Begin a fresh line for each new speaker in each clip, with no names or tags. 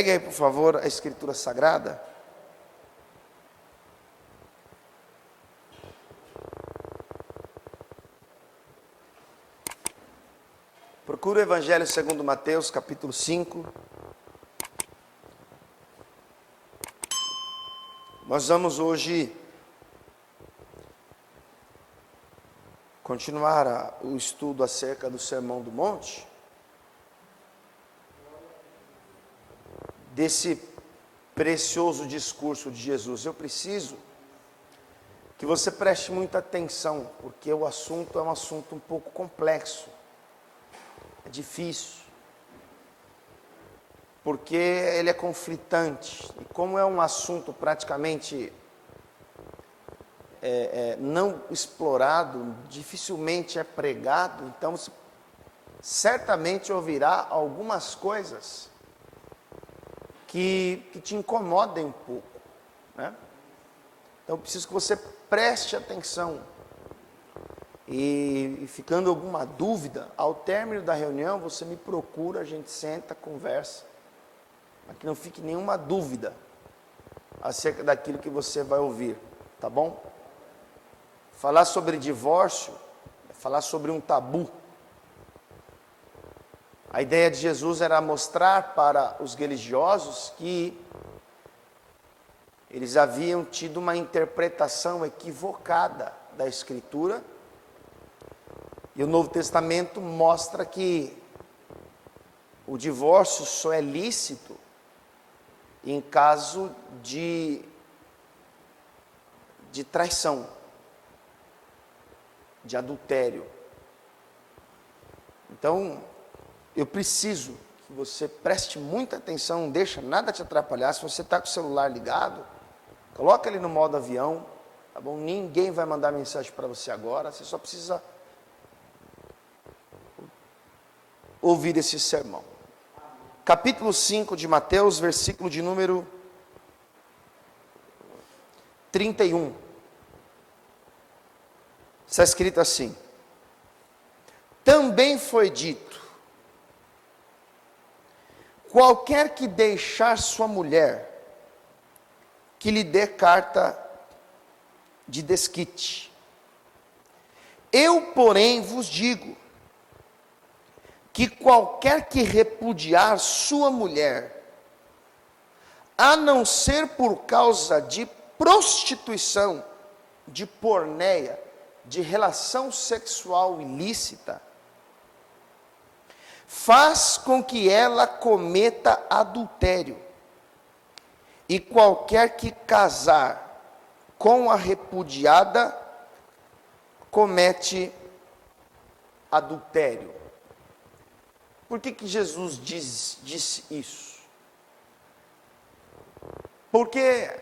Pegue aí, por favor, a Escritura Sagrada. Procura o Evangelho segundo Mateus, capítulo 5. Nós vamos hoje continuar o estudo acerca do Sermão do Monte, desse precioso discurso de Jesus. Eu preciso que você preste muita atenção, porque o assunto é um assunto um pouco complexo, é difícil, porque ele é conflitante, e como é um assunto praticamente não explorado, dificilmente é pregado, então você certamente ouvirá algumas coisas que te incomodem um pouco, né? Então eu preciso que você preste atenção, e ficando alguma dúvida, ao término da reunião você me procura, a gente senta, conversa, para que não fique nenhuma dúvida acerca daquilo que você vai ouvir, tá bom? Falar sobre divórcio é falar sobre um tabu. A ideia de Jesus era mostrar para os religiosos que eles haviam tido uma interpretação equivocada da Escritura, e o Novo Testamento mostra que o divórcio só é lícito em caso de traição, de adultério. Então, eu preciso que você preste muita atenção, não deixa nada te atrapalhar. Se você está com o celular ligado, coloca ele no modo avião, tá bom? Ninguém vai mandar mensagem para você agora, você só precisa ouvir esse sermão. Capítulo 5 de Mateus, versículo de número 31. Está escrito assim: também foi dito: qualquer que deixar sua mulher, que lhe dê carta de desquite. Eu, porém, vos digo, que qualquer que repudiar sua mulher, a não ser por causa de prostituição, de porneia, de relação sexual ilícita, faz com que ela cometa adultério. E qualquer que casar com a repudiada, comete adultério. Por que Jesus disse isso? Porque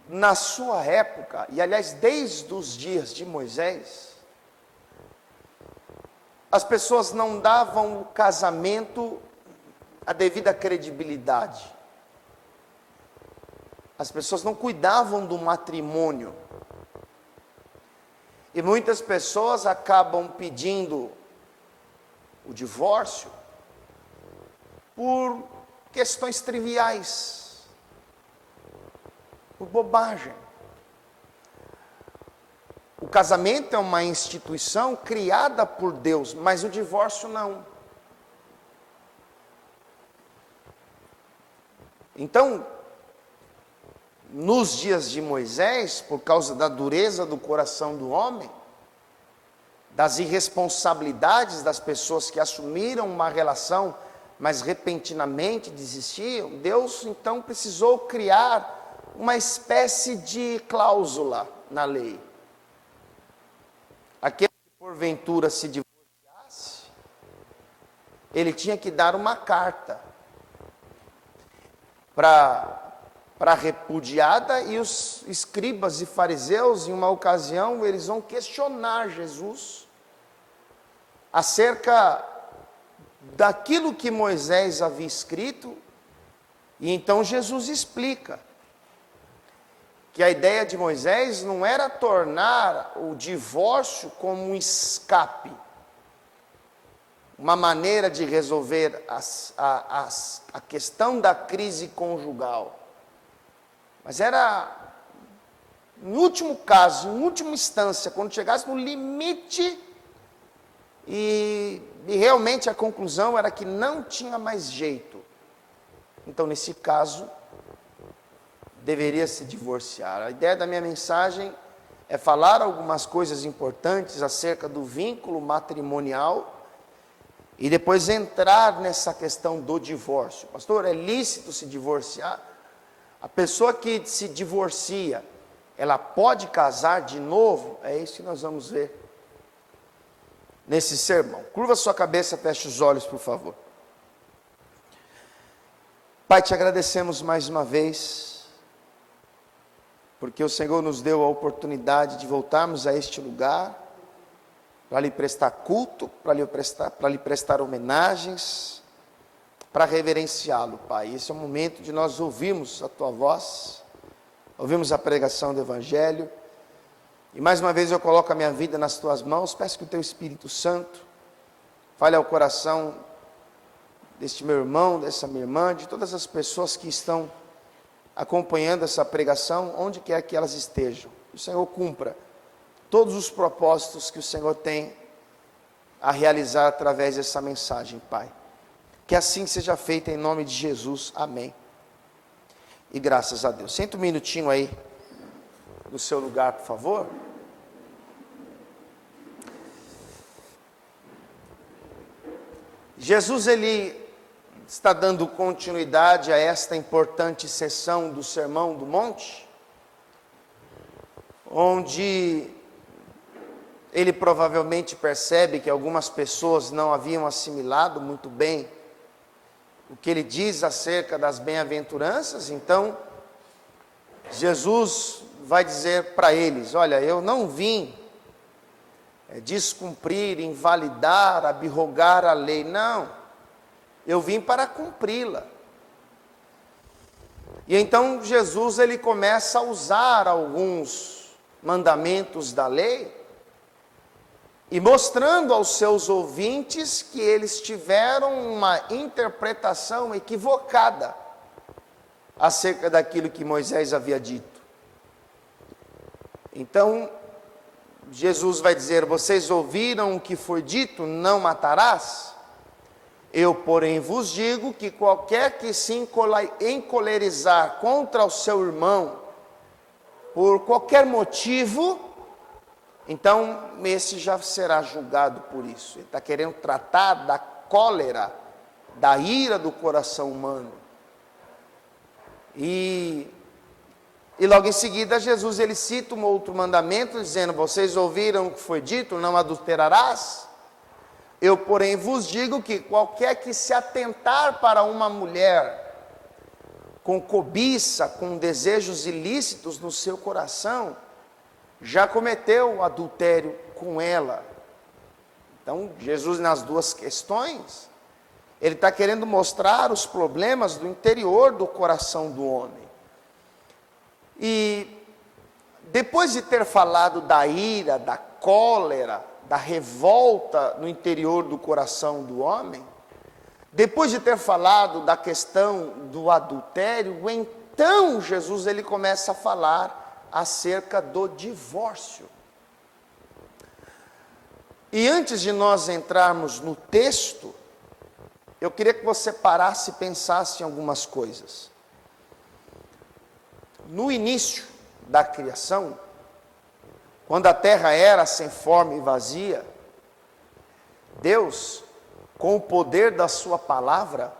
na sua época, e aliás desde os dias de Moisés, as pessoas não davam o casamento a devida credibilidade. As pessoas não cuidavam do matrimônio. E muitas pessoas acabam pedindo o divórcio por questões triviais, por bobagem. O casamento é uma instituição criada por Deus, mas o divórcio não. Então, nos dias de Moisés, por causa da dureza do coração do homem, das irresponsabilidades das pessoas que assumiram uma relação, mas repentinamente desistiam, Deus então precisou criar uma espécie de cláusula na lei. Aquele que porventura se divorciasse, ele tinha que dar uma carta para a repudiada, e os escribas e fariseus, em uma ocasião, eles vão questionar Jesus acerca daquilo que Moisés havia escrito, e então Jesus explica que a ideia de Moisés não era tornar o divórcio como um escape, uma maneira de resolver a questão da crise conjugal. Mas era, em último caso, em última instância, quando chegasse no limite, e realmente a conclusão era que não tinha mais jeito. Então, nesse caso, deveria se divorciar. A ideia da minha mensagem é falar algumas coisas importantes acerca do vínculo matrimonial e depois entrar nessa questão do divórcio. Pastor, é lícito se divorciar? A pessoa que se divorcia, ela pode casar de novo? É isso que nós vamos ver nesse sermão. Curva sua cabeça, feche os olhos, por favor. Pai, te agradecemos mais uma vez, porque o Senhor nos deu a oportunidade de voltarmos a este lugar, para lhe prestar culto, para lhe prestar homenagens, para reverenciá-lo, Pai. Esse é o momento de nós ouvirmos a Tua voz, ouvirmos a pregação do Evangelho, e mais uma vez eu coloco a minha vida nas Tuas mãos, peço que o Teu Espírito Santo fale ao coração deste meu irmão, dessa minha irmã, de todas as pessoas que estão acompanhando essa pregação, onde quer que elas estejam. Que o Senhor cumpra todos os propósitos que o Senhor tem a realizar através dessa mensagem, Pai. Que assim seja feito em nome de Jesus. Amém. E graças a Deus. Senta um minutinho aí no seu lugar, por favor. Jesus, ele está dando continuidade a esta importante sessão do Sermão do Monte, onde ele provavelmente percebe que algumas pessoas não haviam assimilado muito bem o que ele diz acerca das bem-aventuranças. Então, Jesus vai dizer para eles: olha, eu não vim descumprir, invalidar, abrogar a lei, não, eu vim para cumpri-la. E então Jesus, ele começa a usar alguns mandamentos da lei, e mostrando aos seus ouvintes que eles tiveram uma interpretação equivocada acerca daquilo que Moisés havia dito. Então, Jesus vai dizer: vocês ouviram o que foi dito, não matarás? Eu, porém, vos digo que qualquer que se encolerizar contra o seu irmão, por qualquer motivo, então esse já será julgado por isso. Ele está querendo tratar da cólera, da ira do coração humano. E logo em seguida Jesus, ele cita um outro mandamento, dizendo: vocês ouviram o que foi dito, não adulterarás? Eu, porém, vos digo que qualquer que se atentar para uma mulher com cobiça, com desejos ilícitos no seu coração, já cometeu adultério com ela. Então, Jesus, nas duas questões, ele está querendo mostrar os problemas do interior do coração do homem. E depois de ter falado da ira, da cólera, da revolta no interior do coração do homem, depois de ter falado da questão do adultério, então Jesus, ele começa a falar acerca do divórcio. E antes de nós entrarmos no texto, eu queria que você parasse e pensasse em algumas coisas. No início da criação, quando a terra era sem forma e vazia, Deus, com o poder da sua palavra,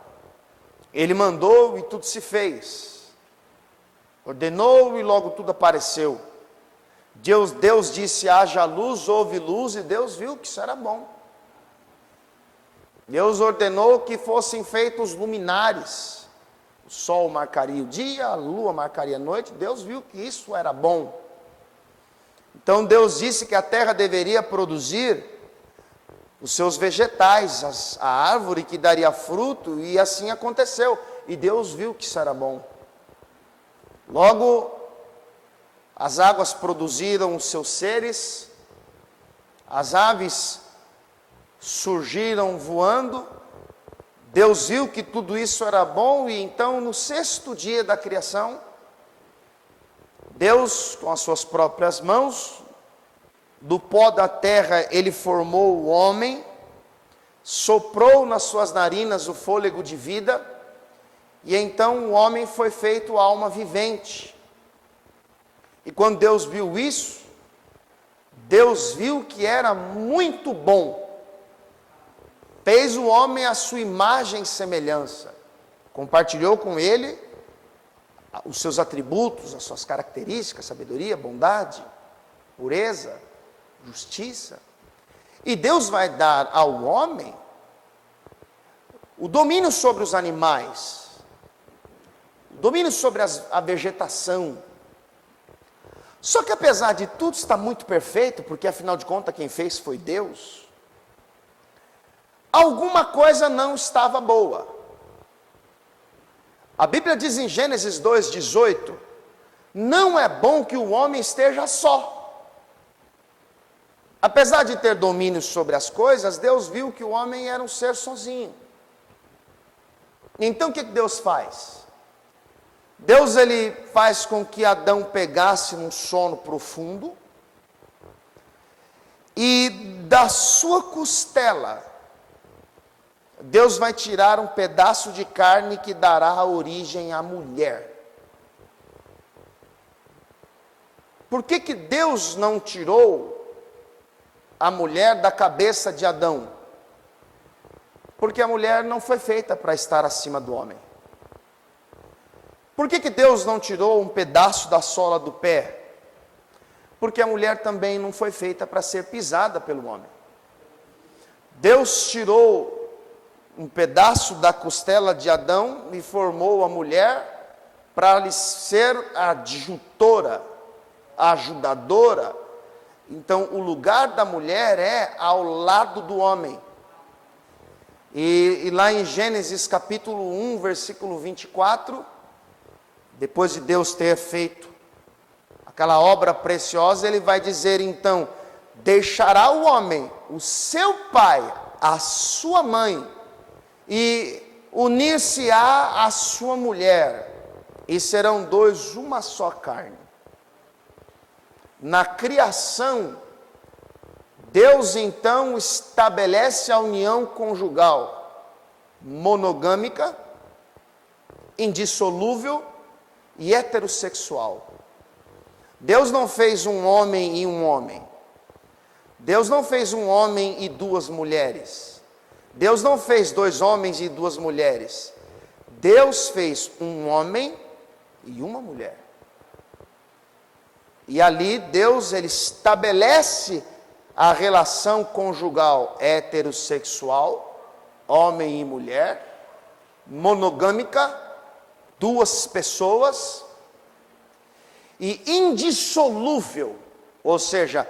ele mandou e tudo se fez. Ordenou e logo tudo apareceu. Deus disse: haja luz, houve luz, e Deus viu que isso era bom. Deus ordenou que fossem feitos luminares. O sol marcaria o dia, a lua marcaria a noite. Deus viu que isso era bom. Então Deus disse que a terra deveria produzir os seus vegetais, a árvore que daria fruto, e assim aconteceu. E Deus viu que isso era bom. Logo, as águas produziram os seus seres, as aves surgiram voando. Deus viu que tudo isso era bom e então no 6º dia da criação, Deus, com as suas próprias mãos, do pó da terra ele formou o homem, soprou nas suas narinas o fôlego de vida, e então o homem foi feito alma vivente. E quando Deus viu isso, Deus viu que era muito bom. Fez o homem à sua imagem e semelhança. Compartilhou com ele os seus atributos, as suas características, sabedoria, bondade, pureza, justiça. E Deus vai dar ao homem o domínio sobre os animais, o domínio sobre a vegetação. Só que apesar de tudo estar muito perfeito, porque afinal de contas quem fez foi Deus, alguma coisa não estava boa. A Bíblia diz em Gênesis 2:18, não é bom que o homem esteja só. Apesar de ter domínio sobre as coisas, Deus viu que o homem era um ser sozinho. Então o que Deus faz? Deus ele faz com que Adão pegasse num sono profundo, e da sua costela, Deus vai tirar um pedaço de carne que dará origem à mulher. Por que Deus não tirou a mulher da cabeça de Adão? Porque a mulher não foi feita para estar acima do homem. Por que Deus não tirou um pedaço da sola do pé? Porque a mulher também não foi feita para ser pisada pelo homem. Deus tirou um pedaço da costela de Adão e formou a mulher para lhe ser a adjutora, a ajudadora. Então o lugar da mulher é ao lado do homem. E lá em Gênesis capítulo 1, versículo 24, depois de Deus ter feito aquela obra preciosa, ele vai dizer então, deixará o homem, o seu pai, a sua mãe, e unir-se-á à sua mulher, e serão dois uma só carne. Na criação, Deus então estabelece a união conjugal, monogâmica, indissolúvel e heterossexual. Deus não fez um homem e um homem. Deus não fez um homem e duas mulheres. Deus não fez dois homens e duas mulheres. Deus fez um homem e uma mulher. E ali Deus ele estabelece a relação conjugal heterossexual, homem e mulher, monogâmica, duas pessoas, e indissolúvel, ou seja,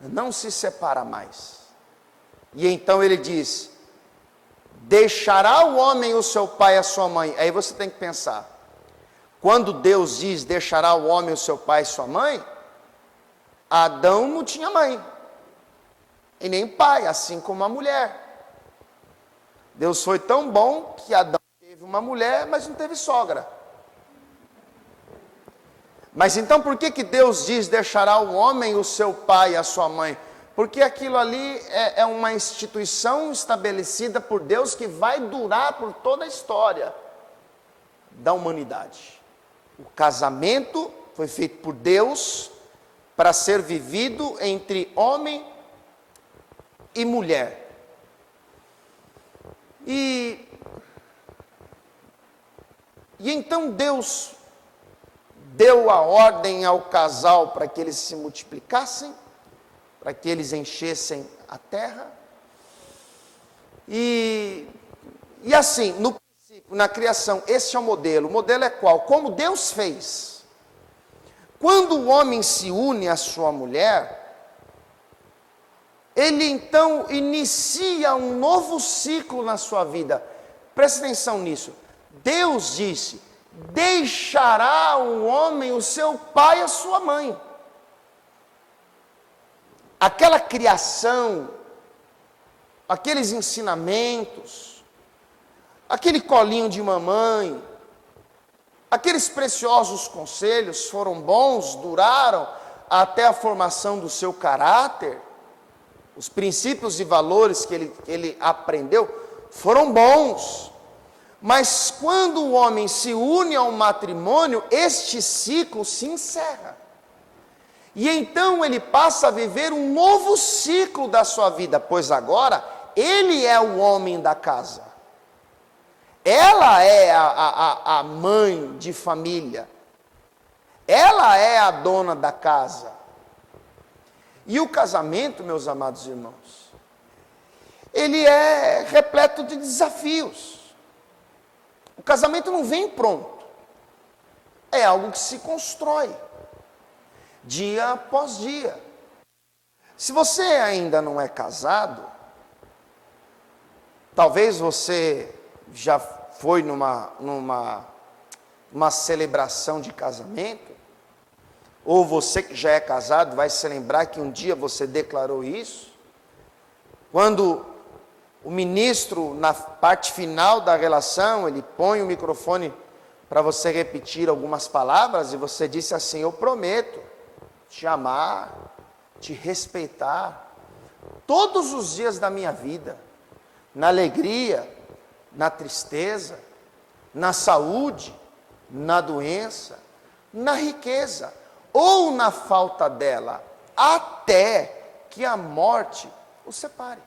não se separa mais. E então ele diz, deixará o homem o seu pai e a sua mãe. Aí você tem que pensar, quando Deus diz deixará o homem o seu pai e sua mãe, Adão não tinha mãe, e nem pai, assim como a mulher. Deus foi tão bom que Adão teve uma mulher, mas não teve sogra. Mas então por que Deus diz deixará o homem o seu pai e a sua mãe? Porque aquilo ali é uma instituição estabelecida por Deus que vai durar por toda a história da humanidade. O casamento foi feito por Deus para ser vivido entre homem e mulher. E então Deus deu a ordem ao casal para que eles se multiplicassem, para que eles enchessem a terra. E assim, no princípio, na criação, esse é o modelo. O modelo é qual? Como Deus fez. Quando o homem se une à sua mulher, ele então inicia um novo ciclo na sua vida. Presta atenção nisso. Deus disse, deixará o homem o seu pai e a sua mãe. Aquela criação aqueles ensinamentos, aquele colinho de mamãe, aqueles preciosos conselhos foram bons, duraram até a formação do seu caráter, os princípios e valores que ele aprendeu foram bons, mas quando o homem se une ao matrimônio, este ciclo se encerra. E então ele passa a viver um novo ciclo da sua vida, pois agora ele é o homem da casa. Ela é a mãe de família. Ela é a dona da casa. E o casamento, meus amados irmãos, ele é repleto de desafios. O casamento não vem pronto. É algo que se constrói, dia após dia. Se você ainda não é casado, talvez você já foi numa celebração de casamento, ou você que já é casado vai se lembrar que um dia você declarou isso, quando o ministro, na parte final da relação, ele põe o microfone para você repetir algumas palavras, e você disse assim: eu prometo te amar, te respeitar, todos os dias da minha vida, na alegria, na tristeza, na saúde, na doença, na riqueza, ou na falta dela, até que a morte o separe.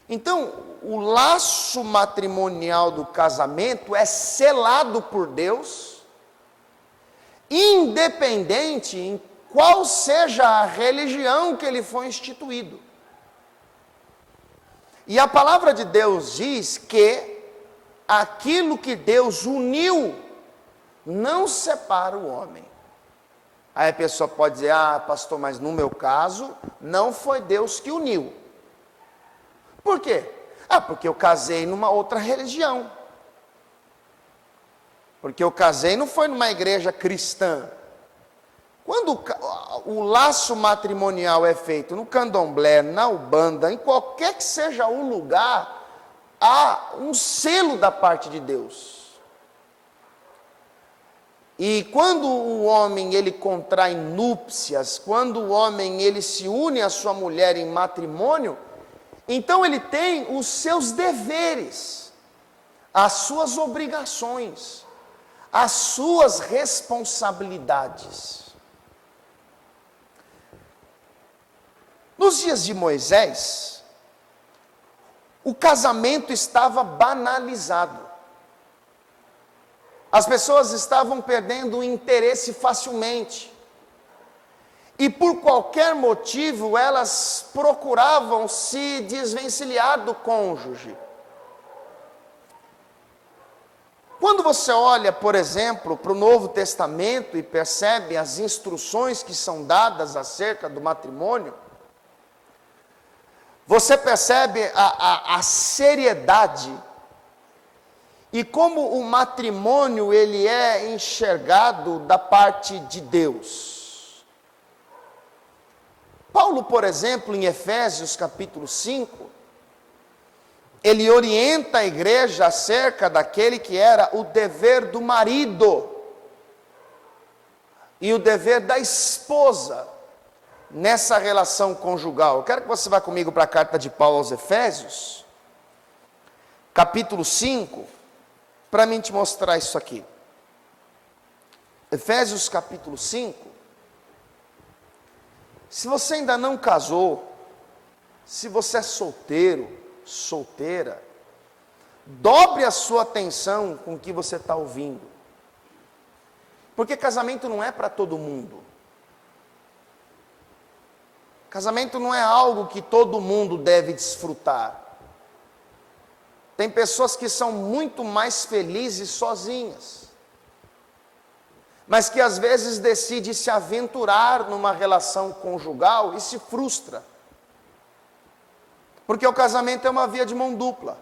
Então, o laço matrimonial do casamento é selado por Deus, independente em qual seja a religião que ele foi instituído. E a palavra de Deus diz que aquilo que Deus uniu, não separa o homem. Aí a pessoa pode dizer: ah, pastor, mas no meu caso, não foi Deus que uniu. Por quê? Ah, porque eu casei numa outra religião. Porque eu casei não foi numa igreja cristã. Quando o laço matrimonial é feito no candomblé, na umbanda, em qualquer que seja o lugar, há um selo da parte de Deus. E quando o homem ele contrai núpcias, quando o homem ele se une à sua mulher em matrimônio, então ele tem os seus deveres, as suas obrigações, as suas responsabilidades. Nos dias de Moisés, o casamento estava banalizado. As pessoas estavam perdendo o interesse facilmente. E por qualquer motivo, elas procuravam se desvencilhar do cônjuge. Quando você olha, por exemplo, para o Novo Testamento e percebe as instruções que são dadas acerca do matrimônio, você percebe a seriedade e como o matrimônio ele é enxergado da parte de Deus. Paulo, por exemplo, em Efésios capítulo 5, ele orienta a igreja acerca daquele que era o dever do marido e o dever da esposa nessa relação conjugal. Eu quero que você vá comigo para a carta de Paulo aos Efésios, capítulo 5, para mim te mostrar isso aqui. Efésios capítulo 5. Se você ainda não casou, se você é solteiro, solteira, dobre a sua atenção com o que você está ouvindo. Porque casamento não é para todo mundo. Casamento não é algo que todo mundo deve desfrutar. Tem pessoas que são muito mais felizes sozinhas, mas que às vezes decidem se aventurar numa relação conjugal e se frustra. Porque o casamento é uma via de mão dupla.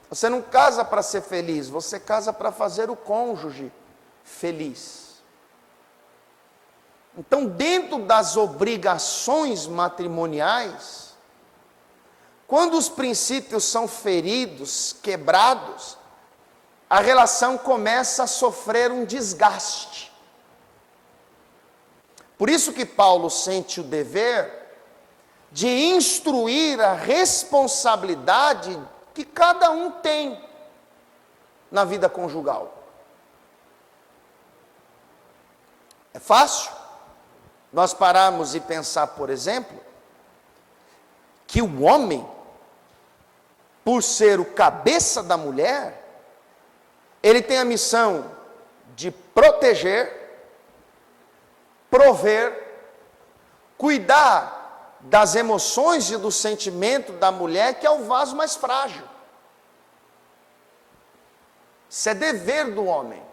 Você não casa para ser feliz, você casa para fazer o cônjuge feliz. Então, dentro das obrigações matrimoniais, Quando os princípios são feridos, quebrados, a relação começa a sofrer um desgaste. Por isso que Paulo sente o dever de instruir a responsabilidade que cada um tem na vida conjugal. É fácil nós pararmos e pensar, por exemplo, que o homem, por ser o cabeça da mulher, ele tem a missão de proteger, prover, cuidar das emoções e do sentimento da mulher, que é o vaso mais frágil. Isso é dever do homem.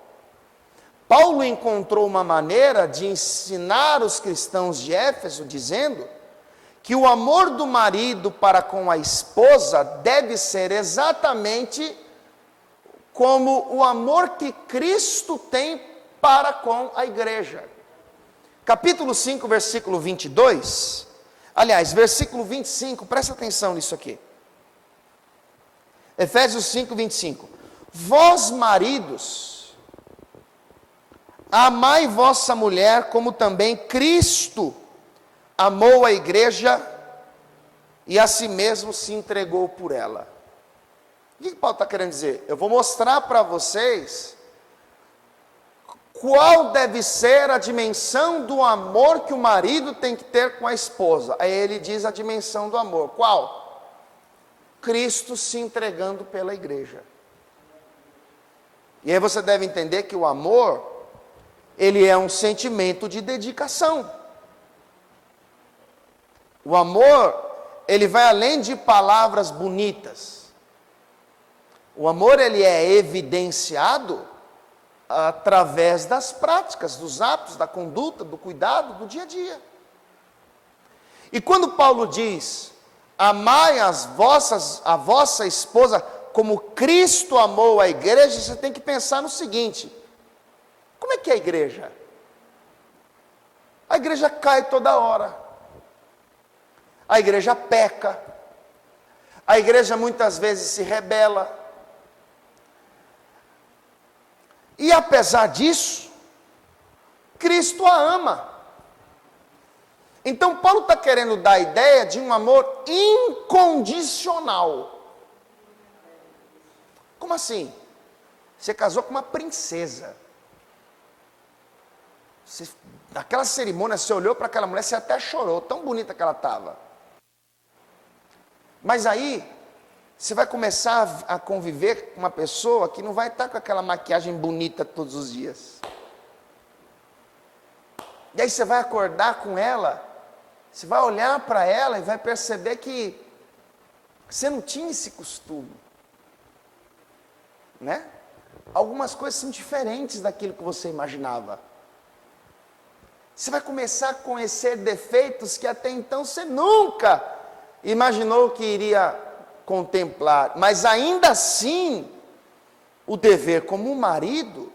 Paulo encontrou uma maneira de ensinar os cristãos de Éfeso, dizendo que o amor do marido para com a esposa deve ser exatamente como o amor que Cristo tem para com a igreja. Capítulo 5, versículo 22, aliás, versículo 25, presta atenção nisso aqui. Efésios 5, 25. Vós, maridos, amai vossa mulher como também Cristo amou a igreja e a si mesmo se entregou por ela. O que Paulo está querendo dizer? Eu vou mostrar para vocês qual deve ser a dimensão do amor que o marido tem que ter com a esposa. Aí ele diz a dimensão do amor. Qual? Cristo se entregando pela igreja. E aí você deve entender que o amor, ele é um sentimento de dedicação. O amor, ele vai além de palavras bonitas. O amor, ele é evidenciado através das práticas, dos atos, da conduta, do cuidado, do dia a dia. E quando Paulo diz, amai a vossa esposa como Cristo amou a igreja, você tem que pensar no seguinte: como é que é a igreja? A igreja cai toda hora. A igreja peca. A igreja muitas vezes se rebela. E apesar disso, Cristo a ama. Então Paulo está querendo dar a ideia de um amor incondicional. Como assim? Você casou com uma princesa. Naquela cerimônia, você olhou para aquela mulher, você até chorou, tão bonita que ela estava. Mas aí, você vai começar a conviver com uma pessoa que não vai estar com aquela maquiagem bonita todos os dias. E aí você vai acordar com ela, você vai olhar para ela e vai perceber que você não tinha esse costume. Né? Algumas coisas são diferentes daquilo que você imaginava. Você vai começar a conhecer defeitos que até então você nunca imaginou que iria contemplar. Mas ainda assim, o dever como marido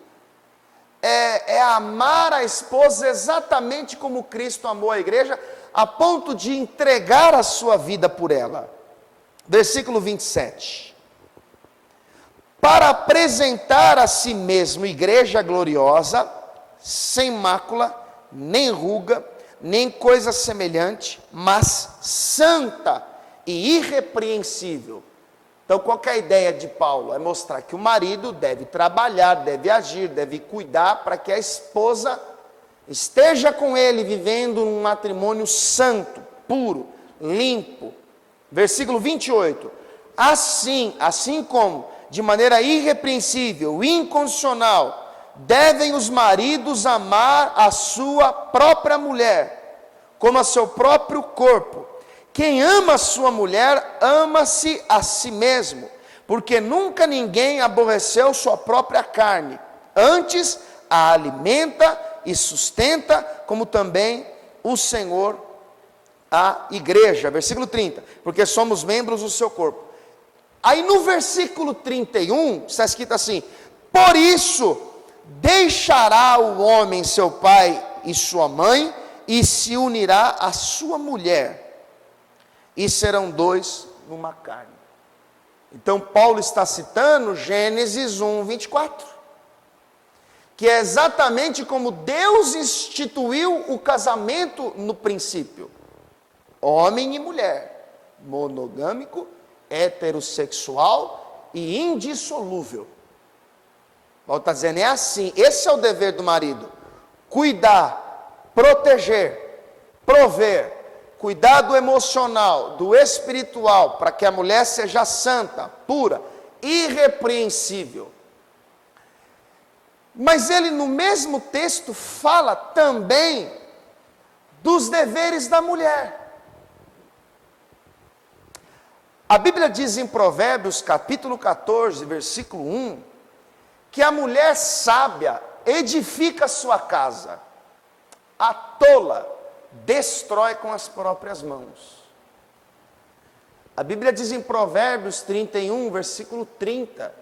é amar a esposa exatamente como Cristo amou a igreja, a ponto de entregar a sua vida por ela. Versículo 27. Para apresentar a si mesmo igreja gloriosa, sem mácula, nem ruga, nem coisa semelhante, mas santa e irrepreensível. Então, qual que é a ideia de Paulo? É mostrar que o marido deve trabalhar, deve agir, deve cuidar para que a esposa esteja com ele vivendo um matrimônio santo, puro, limpo. Versículo 28. Assim como, de maneira irrepreensível, incondicional, devem os maridos amar a sua própria mulher, como a seu próprio corpo. Quem ama a sua mulher, ama-se a si mesmo, porque nunca ninguém aborreceu sua própria carne, antes a alimenta e sustenta, como também o Senhor a igreja. Versículo 30, porque somos membros do seu corpo. Aí no versículo 31, está escrito assim: por isso deixará o homem seu pai e sua mãe, e se unirá à sua mulher, e serão dois numa carne. Então Paulo está citando Gênesis 1, 24, que é exatamente como Deus instituiu o casamento no princípio. Homem e mulher, monogâmico, heterossexual e indissolúvel. Paulo está dizendo, é assim, esse é o dever do marido: cuidar, proteger, prover, cuidar do emocional, do espiritual, para que a mulher seja santa, pura, irrepreensível. Mas ele no mesmo texto fala também dos deveres da mulher. A Bíblia diz em Provérbios capítulo 14, versículo 1, que a mulher sábia edifica sua casa, a tola destrói com as próprias mãos. A Bíblia diz em Provérbios 31, versículo 30,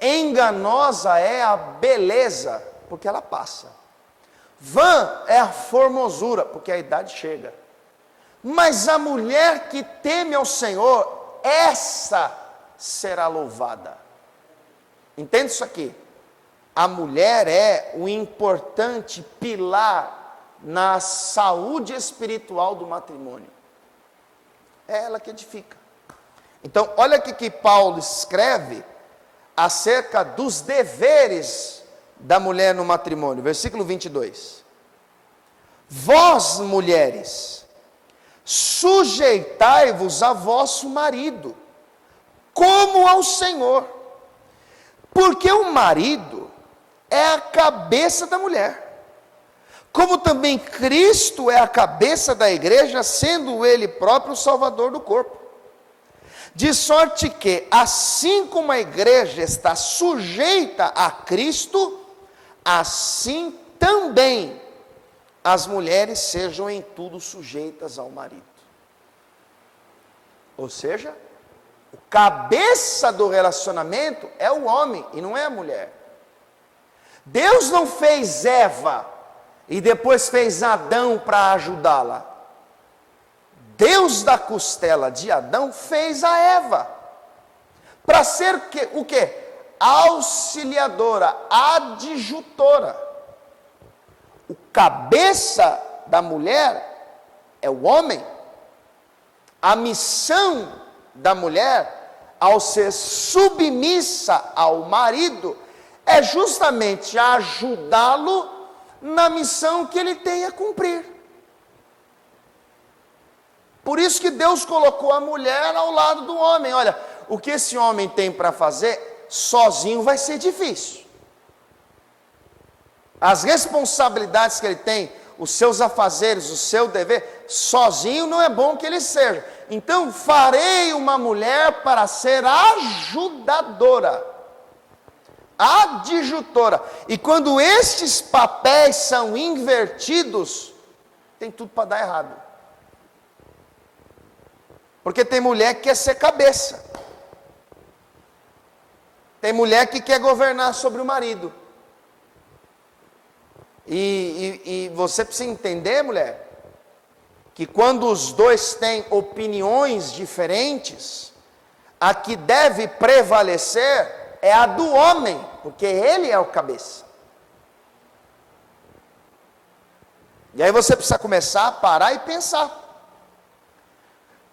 enganosa é a beleza, porque ela passa. Vã é a formosura, porque a idade chega. Mas a mulher que teme ao Senhor, essa será louvada. Entende isso aqui? A mulher é o importante pilar na saúde espiritual do matrimônio. É ela que edifica. Então, olha aqui que Paulo escreve acerca dos deveres da mulher no matrimônio. Versículo 22. Vós, mulheres, sujeitai-vos a vosso marido, como ao Senhor, porque o marido é a cabeça da mulher, como também Cristo é a cabeça da igreja, sendo ele próprio o Salvador do corpo. De sorte que, assim como a igreja está sujeita a Cristo, assim também as mulheres sejam em tudo sujeitas ao marido. Ou seja, o cabeça do relacionamento é o homem e não é a mulher. Deus não fez Eva e depois fez Adão para ajudá-la. Deus da costela de Adão fez a Eva para ser o quê? Auxiliadora, adjutora. O cabeça da mulher é o homem. A missão da mulher, ao ser submissa ao marido, é justamente ajudá-lo na missão que ele tem a cumprir. Por isso que Deus colocou a mulher ao lado do homem. Olha, o que esse homem tem para fazer, sozinho vai ser difícil. As responsabilidades que ele tem, os seus afazeres, o seu dever, sozinho não é bom que ele seja. Então, farei uma mulher para ser ajudadora, adjutora. E quando estes papéis são invertidos, tem tudo para dar errado. Porque tem mulher que quer ser cabeça. Tem mulher que quer governar sobre o marido. E você precisa entender, mulher, que quando os dois têm opiniões diferentes, a que deve prevalecer é a do homem, porque ele é o cabeça. E aí você precisa começar a parar e pensar.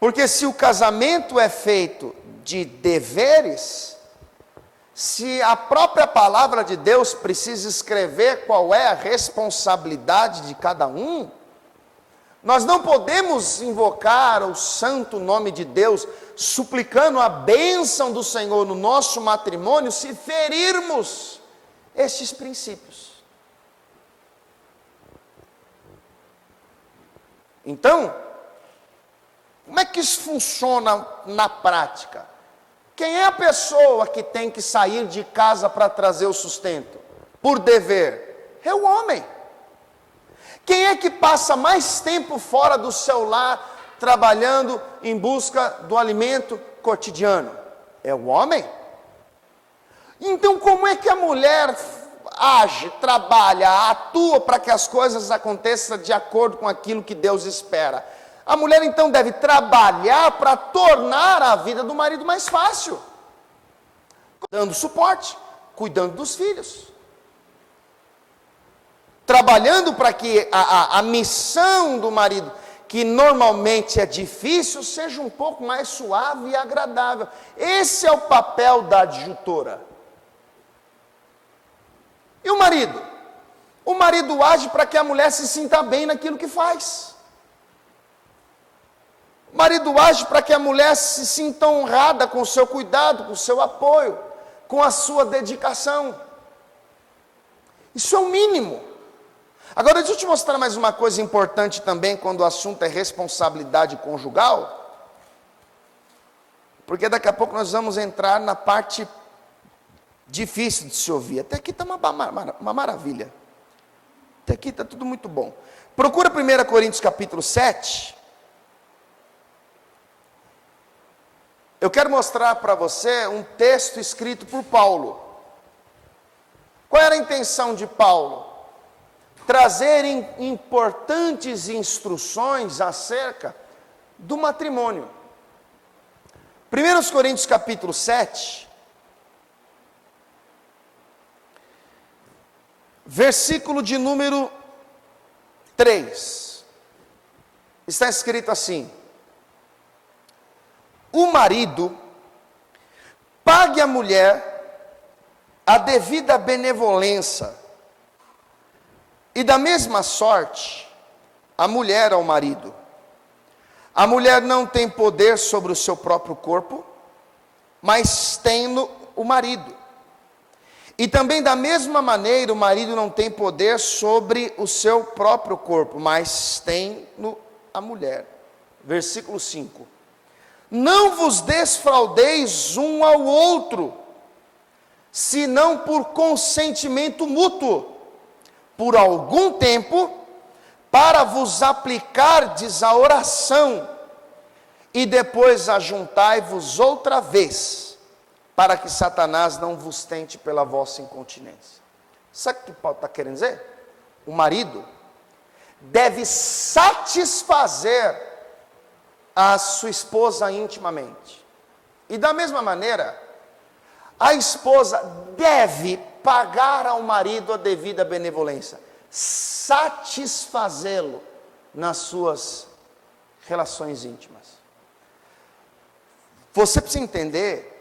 Porque se o casamento é feito de deveres, se a própria palavra de Deus precisa escrever qual é a responsabilidade de cada um, nós não podemos invocar o santo nome de Deus, suplicando a bênção do Senhor no nosso matrimônio, se ferirmos estes princípios. Então, como é que isso funciona na prática? Quem é a pessoa que tem que sair de casa para trazer o sustento? Por dever? É o homem. Quem é que passa mais tempo fora do seu lar, trabalhando em busca do alimento cotidiano? É o homem. Então, como é que a mulher age, trabalha, atua para que as coisas aconteçam de acordo com aquilo que Deus espera? A mulher então deve trabalhar para tornar a vida do marido mais fácil, dando suporte, cuidando dos filhos, trabalhando para que a missão do marido, que normalmente é difícil, seja um pouco mais suave e agradável. Esse é o papel da adjutora. E o marido? O marido age para que a mulher se sinta bem naquilo que faz. O marido age para que a mulher se sinta honrada com o seu cuidado, com o seu apoio, com a sua dedicação. Isso é o mínimo. Agora, deixa eu te mostrar mais uma coisa importante também, quando o assunto é responsabilidade conjugal. Porque daqui a pouco nós vamos entrar na parte difícil de se ouvir. Até aqui está uma maravilha. Até aqui está tudo muito bom. Procura 1 Coríntios capítulo 7. Eu quero mostrar para você um texto escrito por Paulo. Qual era a intenção de Paulo? Trazer importantes instruções acerca do matrimônio. 1 Coríntios capítulo 7, versículo de número 3, está escrito assim: o marido pague à mulher a devida benevolência, e da mesma sorte, a mulher ao marido. A mulher não tem poder sobre o seu próprio corpo, mas tem o marido. E também da mesma maneira, o marido não tem poder sobre o seu próprio corpo, mas tem a mulher. Versículo 5. Não vos desfraudeis um ao outro, senão por consentimento mútuo, por algum tempo, para vos aplicardes a oração, e depois ajuntai-vos outra vez, para que Satanás não vos tente pela vossa incontinência. Sabe o que Paulo está querendo dizer? O marido deve satisfazer a sua esposa intimamente. E da mesma maneira, a esposa deve pagar ao marido a devida benevolência, satisfazê-lo nas suas relações íntimas. Você precisa entender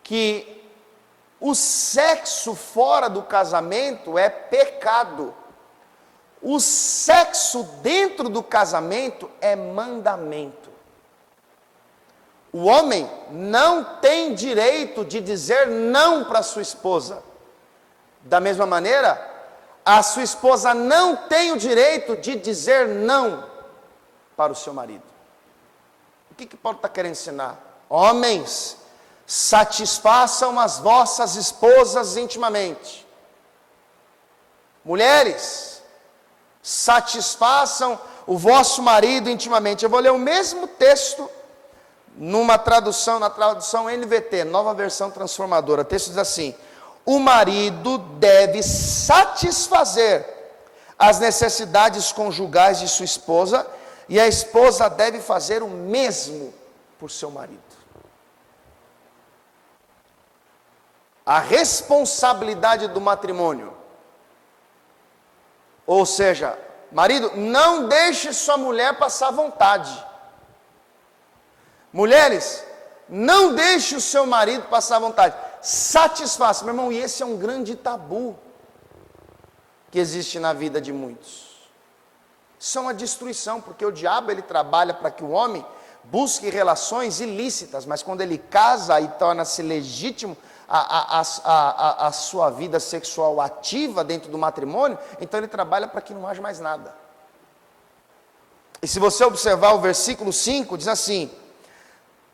que o sexo fora do casamento é pecado. O sexo dentro do casamento é mandamento. O homem não tem direito de dizer não para sua esposa. Da mesma maneira, a sua esposa não tem o direito de dizer não para o seu marido. O que Paulo está querendo ensinar? Homens, satisfaçam as vossas esposas intimamente. Mulheres, satisfaçam o vosso marido intimamente. Eu vou ler o mesmo texto na tradução NVT, Nova Versão Transformadora. O texto diz assim: o marido deve satisfazer as necessidades conjugais de sua esposa, e a esposa deve fazer o mesmo por seu marido. A responsabilidade do matrimônio, ou seja, marido, não deixe sua mulher passar vontade. Mulheres, não deixe o seu marido passar vontade. Satisfaça, meu irmão, e esse é um grande tabu que existe na vida de muitos. Isso é uma destruição, porque o diabo ele trabalha para que o homem busque relações ilícitas, mas quando ele casa e torna-se legítimo a sua vida sexual ativa dentro do matrimônio, então ele trabalha para que não haja mais nada. E se você observar o versículo 5, diz assim: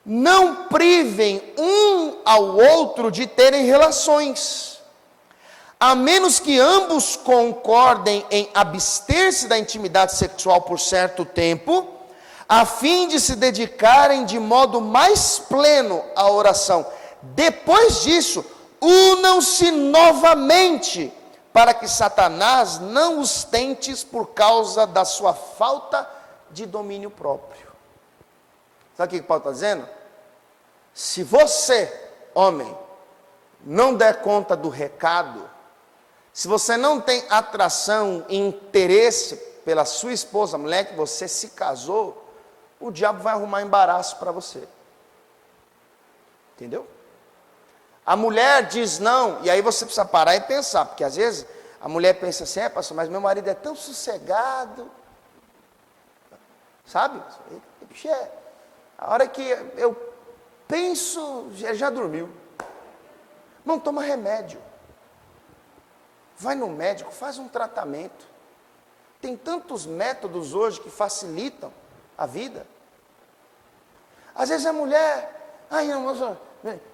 não privem um ao outro de terem relações, a menos que ambos concordem em abster-se da intimidade sexual por certo tempo, a fim de se dedicarem de modo mais pleno à oração. Depois disso, unam-se novamente, para que Satanás não os tente por causa da sua falta de domínio próprio. Sabe o que Paulo está dizendo? Se você, homem, não der conta do recado, se você não tem atração e interesse pela sua esposa, a mulher que você se casou, o diabo vai arrumar embaraço para você. Entendeu? A mulher diz não, e aí você precisa parar e pensar, porque às vezes a mulher pensa assim, pastor, mas meu marido é tão sossegado, sabe? A hora que eu penso, já dormiu. Não toma remédio. Vai no médico, faz um tratamento. Tem tantos métodos hoje que facilitam a vida. Às vezes a mulher,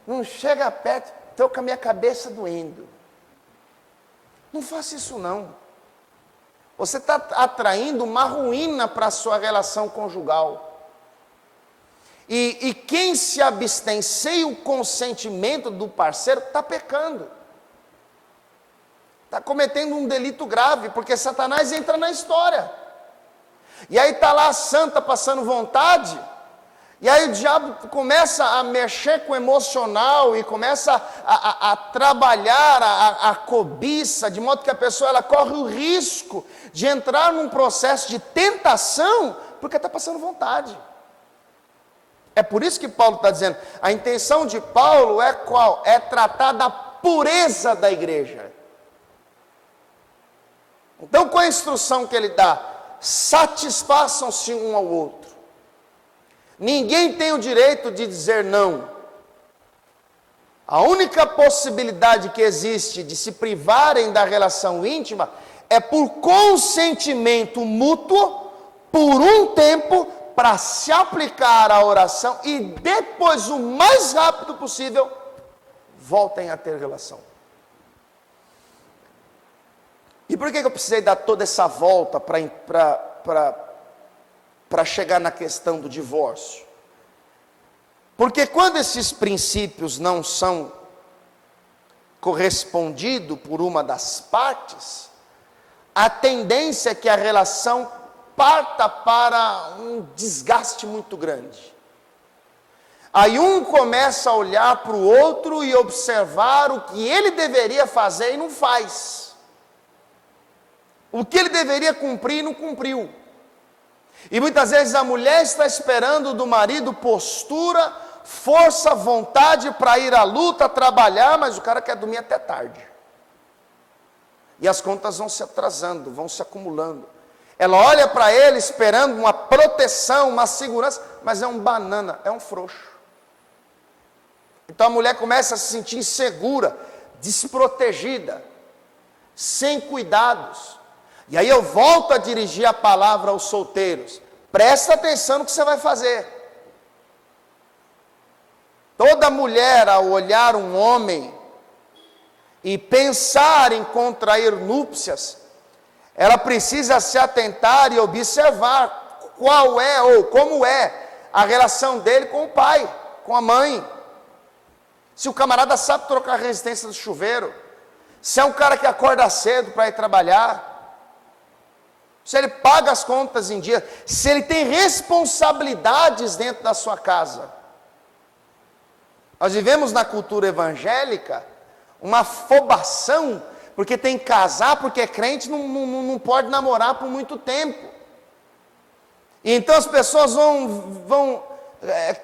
não chega perto, estou com a minha cabeça doendo. Não faça isso não. Você está atraindo uma ruína para a sua relação conjugal. E quem se abstém sem o consentimento do parceiro, está pecando. Está cometendo um delito grave, porque Satanás entra na história. E aí está lá a santa passando vontade, e aí o diabo começa a mexer com o emocional, e começa a trabalhar a cobiça, de modo que a pessoa ela corre o risco de entrar num processo de tentação, porque está passando vontade. É por isso que Paulo está dizendo, a intenção de Paulo é qual? É tratar da pureza da igreja. Então, com a instrução que ele dá, satisfaçam-se um ao outro. Ninguém tem o direito de dizer não. A única possibilidade que existe de se privarem da relação íntima é por consentimento mútuo, por um tempo, para se aplicar a oração e depois, o mais rápido possível, voltem a ter relação. E por que eu precisei dar toda essa volta para chegar na questão do divórcio? Porque quando esses princípios não são correspondidos por uma das partes, a tendência é que a relação parta para um desgaste muito grande. Aí um começa a olhar para o outro e observar o que ele deveria fazer e não faz. O que ele deveria cumprir e não cumpriu. E muitas vezes a mulher está esperando do marido postura, força, vontade para ir à luta, trabalhar, mas o cara quer dormir até tarde. E as contas vão se atrasando, vão se acumulando. Ela olha para ele esperando uma proteção, uma segurança, mas é um banana, é um frouxo. Então a mulher começa a se sentir insegura, desprotegida, sem cuidados. E aí eu volto a dirigir a palavra aos solteiros. Presta atenção no que você vai fazer. Toda mulher, ao olhar um homem e pensar em contrair núpcias, ela precisa se atentar e observar qual é ou como é a relação dele com o pai, com a mãe. Se o camarada sabe trocar a resistência do chuveiro, se é um cara que acorda cedo para ir trabalhar, se ele paga as contas em dia, se ele tem responsabilidades dentro da sua casa. Nós vivemos na cultura evangélica uma afobação, porque tem que casar, porque é crente, não pode namorar por muito tempo. E então as pessoas vão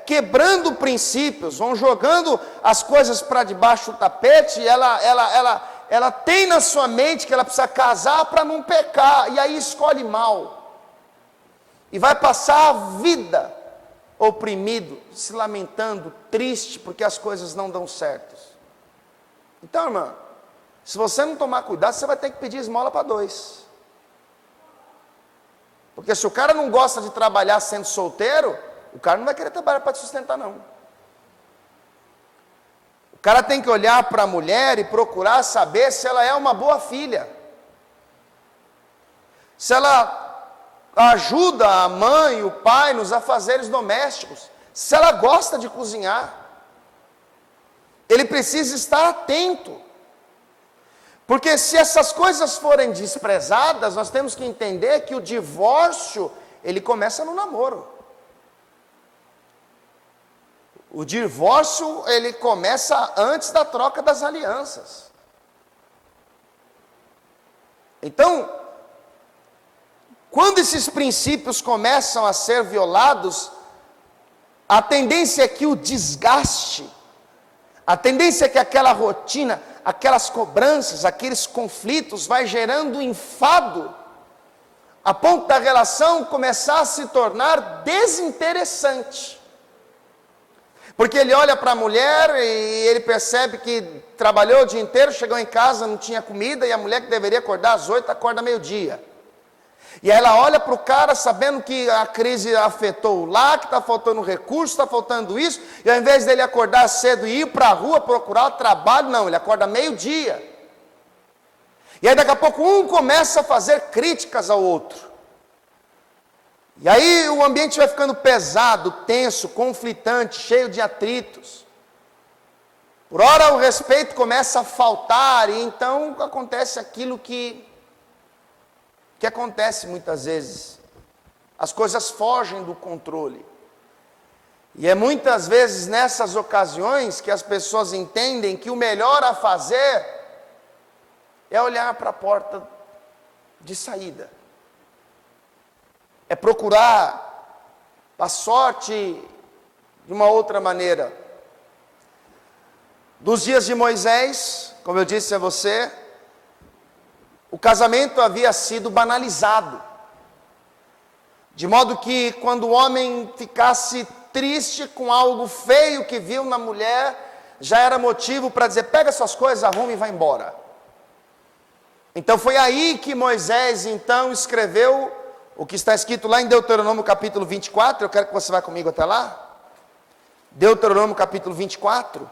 quebrando princípios, vão jogando as coisas para debaixo do tapete, e ela tem na sua mente que ela precisa casar para não pecar, e aí escolhe mal. E vai passar a vida oprimido, se lamentando, triste, porque as coisas não dão certo. Então, irmã, se você não tomar cuidado, você vai ter que pedir esmola para dois. Porque se o cara não gosta de trabalhar sendo solteiro, o cara não vai querer trabalhar para te sustentar, não. O cara tem que olhar para a mulher e procurar saber se ela é uma boa filha. Se ela ajuda a mãe e o pai nos afazeres domésticos. Se ela gosta de cozinhar. Ele precisa estar atento. Porque se essas coisas forem desprezadas, nós temos que entender que o divórcio ele começa no namoro. O divórcio, ele começa antes da troca das alianças. Então, quando esses princípios começam a ser violados, a tendência é que o desgaste, a tendência é que aquela rotina, aquelas cobranças, aqueles conflitos vai gerando enfado, a ponto da relação começar a se tornar desinteressante. Porque ele olha para a mulher e ele percebe que trabalhou o dia inteiro, chegou em casa, não tinha comida, e a mulher que deveria acordar às 8, acorda meio-dia. E aí ela olha para o cara sabendo que a crise afetou lá, que está faltando recurso, está faltando isso, e ao invés dele acordar cedo e ir para a rua procurar trabalho, não, ele acorda meio-dia. E aí daqui a pouco um começa a fazer críticas ao outro. E aí o ambiente vai ficando pesado, tenso, conflitante, cheio de atritos. Por hora o respeito começa a faltar, e então acontece aquilo que acontece muitas vezes. As coisas fogem do controle. E é muitas vezes nessas ocasiões que as pessoas entendem que o melhor a fazer é olhar para a porta de saída. É procurar a sorte de uma outra maneira. Dos dias de Moisés, como eu disse a você, o casamento havia sido banalizado. De modo que quando o homem ficasse triste com algo feio que viu na mulher, já era motivo para dizer, pega suas coisas, arruma e vai embora. Então foi aí que Moisés então escreveu o que está escrito lá em Deuteronômio capítulo 24, eu quero que você vá comigo até lá. Deuteronômio capítulo 24.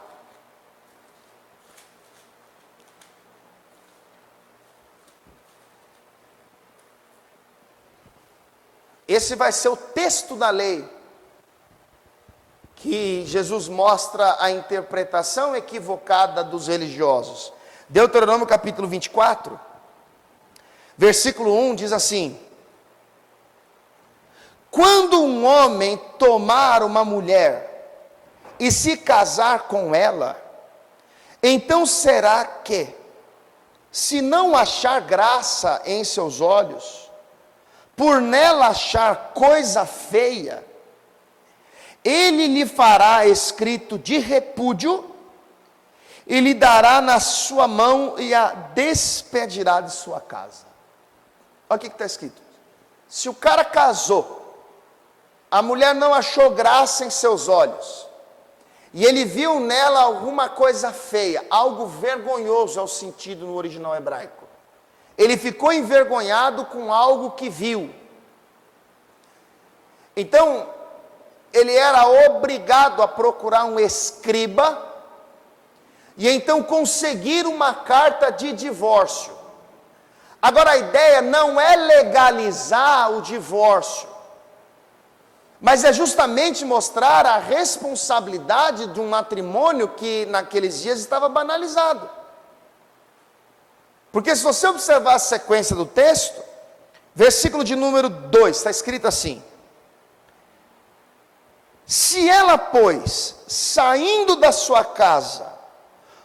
Esse vai ser o texto da lei, que Jesus mostra a interpretação equivocada dos religiosos. Deuteronômio capítulo 24, versículo 1 diz assim: quando um homem tomar uma mulher e se casar com ela, então será que, se não achar graça em seus olhos, por nela achar coisa feia, ele lhe fará escrito de repúdio, e lhe dará na sua mão e a despedirá de sua casa. Olha o que está escrito. Se o cara casou, a mulher não achou graça em seus olhos, e ele viu nela alguma coisa feia, algo vergonhoso é o sentido no original hebraico. Ele ficou envergonhado com algo que viu. Então, ele era obrigado a procurar um escriba, e então conseguir uma carta de divórcio. Agora a ideia não é legalizar o divórcio, mas é justamente mostrar a responsabilidade de um matrimônio que naqueles dias estava banalizado. Porque se você observar a sequência do texto, versículo de número 2, está escrito assim: se ela, pois, saindo da sua casa,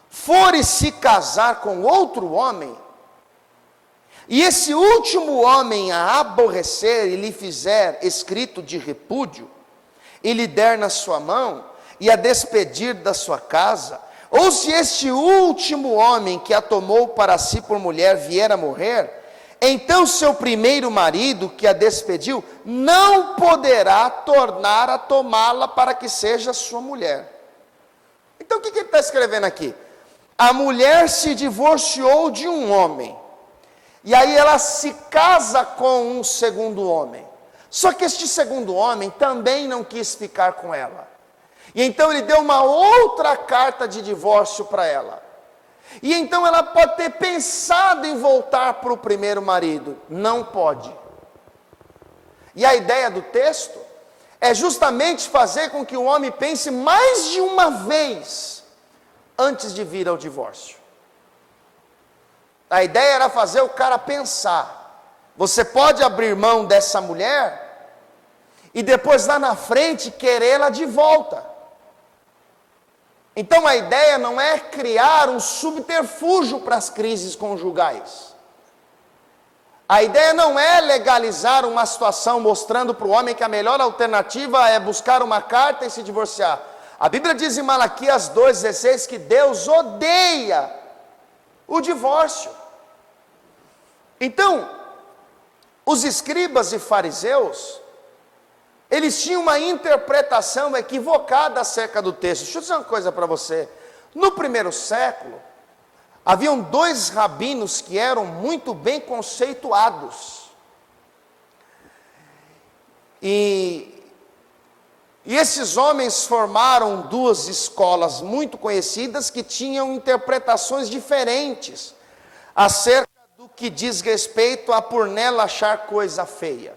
for se casar com outro homem, e esse último homem a aborrecer e lhe fizer escrito de repúdio, e lhe der na sua mão, e a despedir da sua casa, ou se este último homem que a tomou para si por mulher vier a morrer, então seu primeiro marido que a despediu, não poderá tornar a tomá-la para que seja sua mulher. Então o que ele está escrevendo aqui? A mulher se divorciou de um homem, e aí ela se casa com um segundo homem. Só que este segundo homem também não quis ficar com ela. E então ele deu uma outra carta de divórcio para ela. E então ela pode ter pensado em voltar para o primeiro marido. Não pode. E a ideia do texto é justamente fazer com que o homem pense mais de uma vez antes de vir ao divórcio. A ideia era fazer o cara pensar. Você pode abrir mão dessa mulher e depois lá na frente querê-la de volta. Então a ideia não é criar um subterfúgio para as crises conjugais. A ideia não é legalizar uma situação mostrando para o homem que a melhor alternativa é buscar uma carta e se divorciar. A Bíblia diz em Malaquias 2,16 que Deus odeia o divórcio. Então, os escribas e fariseus, eles tinham uma interpretação equivocada acerca do texto. Deixa eu dizer uma coisa para você. No primeiro século, haviam 2 rabinos que eram muito bem conceituados. E esses homens formaram 2 escolas muito conhecidas que tinham interpretações diferentes acerca do que diz respeito a por nela achar coisa feia.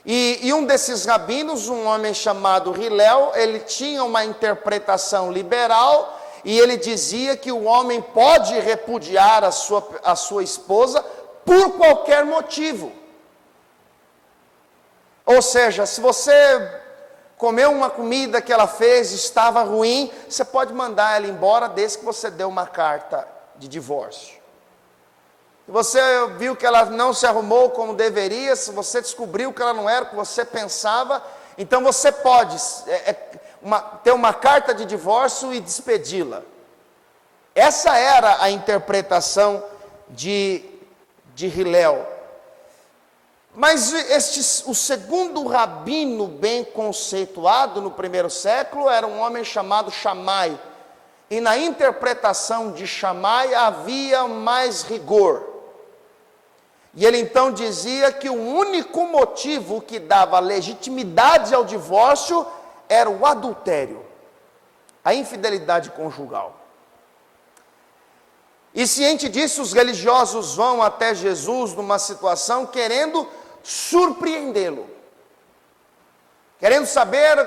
E um desses rabinos, um homem chamado Hilel, ele tinha uma interpretação liberal e ele dizia que o homem pode repudiar a sua esposa por qualquer motivo. Ou seja, se você comeu uma comida que ela fez, estava ruim, você pode mandar ela embora desde que você dê uma carta de divórcio. Se você viu que ela não se arrumou como deveria, se você descobriu que ela não era o que você pensava, então você pode ter uma carta de divórcio e despedi-la. Essa era a interpretação de Hilel. Mas o segundo rabino bem conceituado no primeiro século era um homem chamado Shammai. E na interpretação de Shammai havia mais rigor. E ele então dizia que o único motivo que dava legitimidade ao divórcio era o adultério, a infidelidade conjugal. E ciente disso, os religiosos vão até Jesus numa situação querendo surpreendê-lo, querendo saber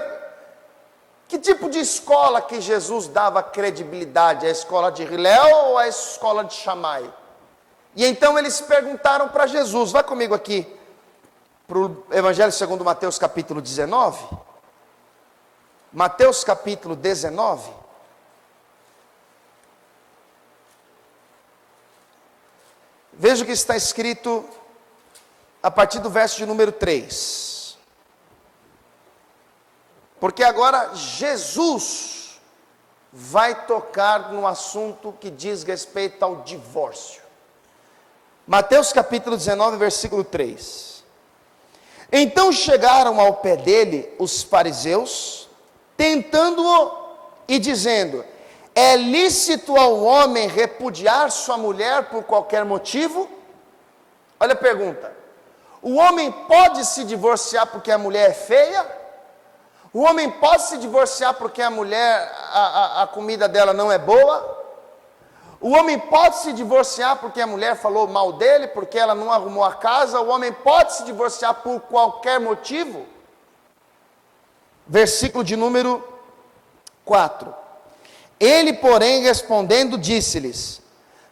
que tipo de escola que Jesus dava credibilidade, a escola de Hilel ou a escola de Shammai. E então eles perguntaram para Jesus, vai comigo aqui, para o Evangelho segundo Mateus capítulo 19, Mateus capítulo 19, veja o que está escrito a partir do verso de número 3. Porque agora Jesus vai tocar no assunto que diz respeito ao divórcio. Mateus capítulo 19, versículo 3. Então chegaram ao pé dele os fariseus, tentando-o e dizendo: é lícito ao homem repudiar sua mulher por qualquer motivo? Olha a pergunta. O homem pode se divorciar porque a mulher é feia? O homem pode se divorciar porque a mulher, a comida dela não é boa? O homem pode se divorciar porque a mulher falou mal dele, porque ela não arrumou a casa? O homem pode se divorciar por qualquer motivo? Versículo de número 4. Ele, porém, respondendo, disse-lhes: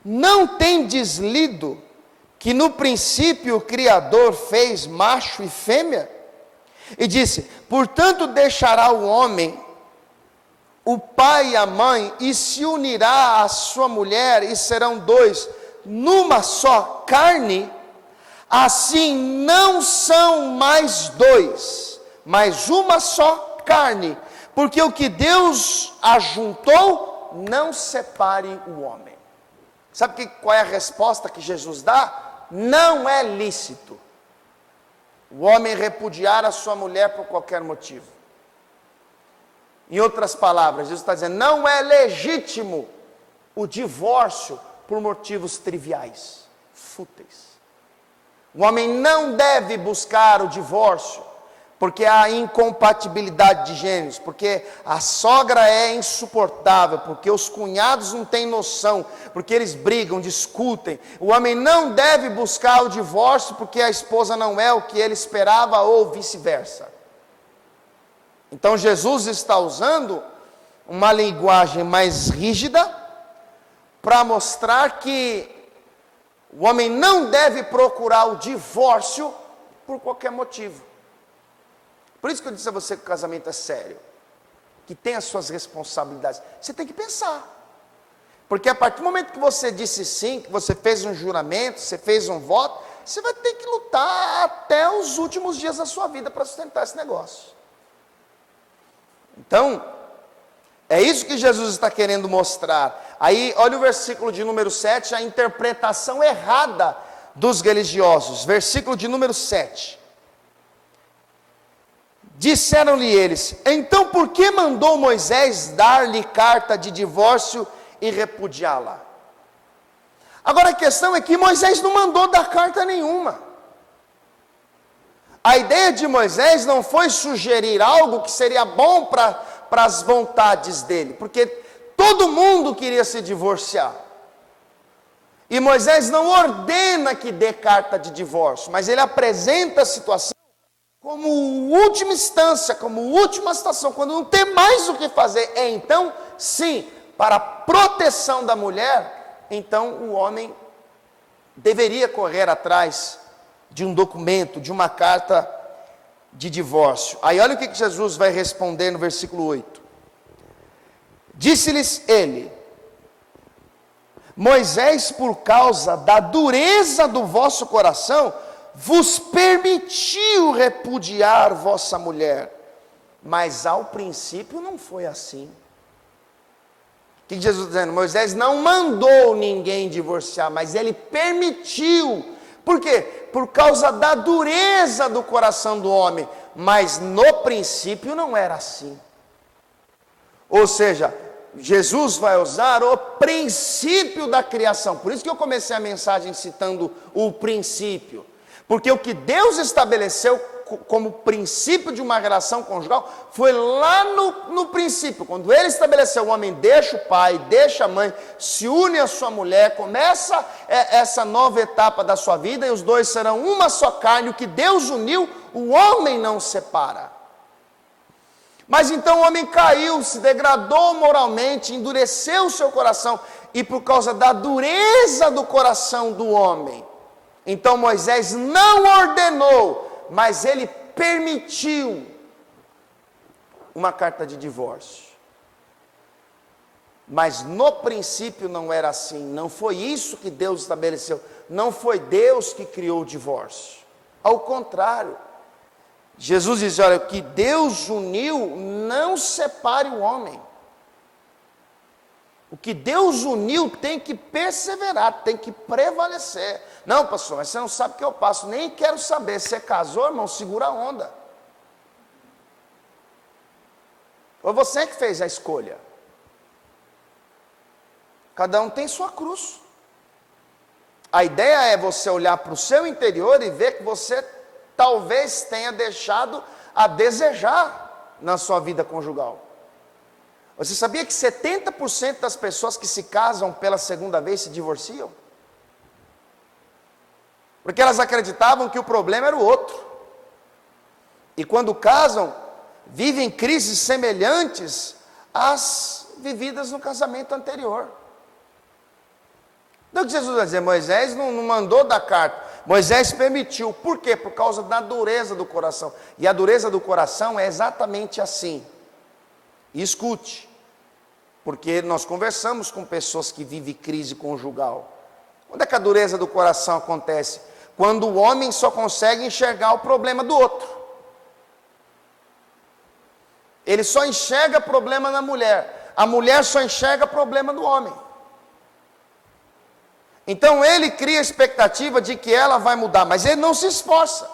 não tendes lido que no princípio o Criador fez macho e fêmea? E disse: portanto deixará o homem o pai e a mãe, e se unirá à sua mulher, e serão 2 numa só carne. Assim não são mais 2, mas uma só carne. Porque o que Deus ajuntou, não separe o homem. Sabe qual é a resposta que Jesus dá? Não é lícito o homem repudiar a sua mulher por qualquer motivo. Em outras palavras, Jesus está dizendo, não é legítimo o divórcio por motivos triviais, fúteis. O homem não deve buscar o divórcio porque há incompatibilidade de gêneros, porque a sogra é insuportável, porque os cunhados não têm noção, porque eles brigam, discutem. O homem não deve buscar o divórcio porque a esposa não é o que ele esperava ou vice-versa. Então Jesus está usando uma linguagem mais rígida para mostrar que o homem não deve procurar o divórcio por qualquer motivo. Por isso que eu disse a você que o casamento é sério, que tem as suas responsabilidades. Você tem que pensar. Porque a partir do momento que você disse sim, que você fez um juramento, você fez um voto, você vai ter que lutar até os últimos dias da sua vida para sustentar esse negócio. Então, é isso que Jesus está querendo mostrar. Aí, olha o versículo de número 7, a interpretação errada dos religiosos. Versículo de número 7. Disseram-lhe eles: então por que mandou Moisés dar-lhe carta de divórcio e repudiá-la? Agora a questão é que Moisés não mandou dar carta nenhuma. A ideia de Moisés não foi sugerir algo que seria bom para as vontades dele, porque todo mundo queria se divorciar. E Moisés não ordena que dê carta de divórcio, mas ele apresenta a situação como última instância, como última situação, quando não tem mais o que fazer. Então, sim, para a proteção da mulher, então o homem deveria correr atrás de um documento, de uma carta de divórcio. Aí olha o que Jesus vai responder no versículo 8. Disse-lhes ele: Moisés, por causa da dureza do vosso coração, vos permitiu repudiar vossa mulher, mas ao princípio não foi assim. O que Jesus está dizendo? Moisés não mandou ninguém divorciar, mas ele permitiu. Por quê? Por causa da dureza do coração do homem, mas no princípio não era assim. Ou seja, Jesus vai usar o princípio da criação. Por isso que eu comecei a mensagem citando o princípio. Porque o que Deus estabeleceu como princípio de uma relação conjugal foi lá no princípio. Quando ele estabeleceu, o homem deixa o pai, deixa a mãe, se une à sua mulher, começa essa nova etapa da sua vida, e os dois serão uma só carne. O que Deus uniu, o homem não separa. Mas então o homem caiu, se degradou moralmente, endureceu o seu coração, e por causa da dureza do coração do homem, então Moisés não ordenou, mas ele permitiu uma carta de divórcio. Mas no princípio não era assim, não foi isso que Deus estabeleceu, não foi Deus que criou o divórcio. Ao contrário, Jesus diz: olha, o que Deus uniu, não separe o homem. O que Deus uniu tem que perseverar, tem que prevalecer. Não, pastor, mas você não sabe o que eu passo, nem quero saber. Você casou, irmão, segura a onda. Foi você que fez a escolha. Cada um tem sua cruz. A ideia é você olhar para o seu interior e ver que você talvez tenha deixado a desejar na sua vida conjugal. Você sabia que 70% das pessoas que se casam pela segunda vez se divorciam? Porque elas acreditavam que o problema era o outro. E quando casam, vivem crises semelhantes às vividas no casamento anterior. Então o que Jesus vai dizer? Moisés não mandou dar carta. Moisés permitiu. Por quê? Por causa da dureza do coração. E a dureza do coração é exatamente assim. E escute, porque nós conversamos com pessoas que vivem crise conjugal. Quando é que a dureza do coração acontece? Quando o homem só consegue enxergar o problema do outro. Ele só enxerga problema na mulher. A mulher só enxerga problema do homem. Então ele cria a expectativa de que ela vai mudar, mas ele não se esforça.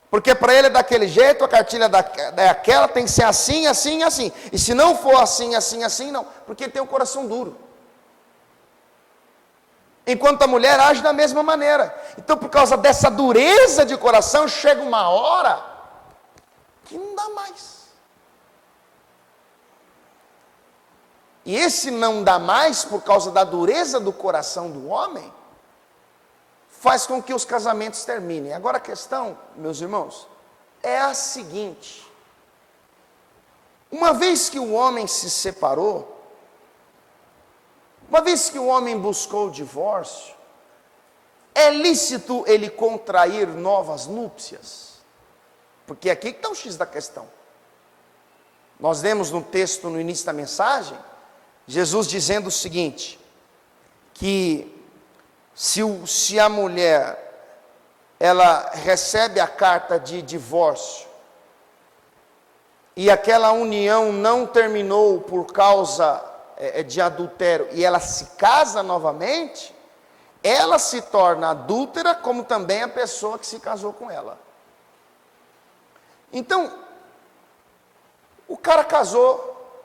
Porque para ele é daquele jeito, a cartilha é aquela, tem que ser assim, assim, assim. E se não for assim, assim, assim, não. Porque ele tem um coração duro. Enquanto a mulher age da mesma maneira. Então por causa dessa dureza de coração, chega uma hora que não dá mais. E esse não dá mais por causa da dureza do coração do homem, faz com que os casamentos terminem. Agora a questão, meus irmãos, é a seguinte: uma vez que o homem se separou, uma vez que o homem buscou o divórcio, é lícito ele contrair novas núpcias? Porque aqui que está o X da questão. Nós lemos no texto, no início da mensagem, Jesus dizendo o seguinte, que se a mulher, ela recebe a carta de divórcio, e aquela união não terminou por causa de adultério, e ela se casa novamente, ela se torna adúltera, como também a pessoa que se casou com ela. Então, o cara casou,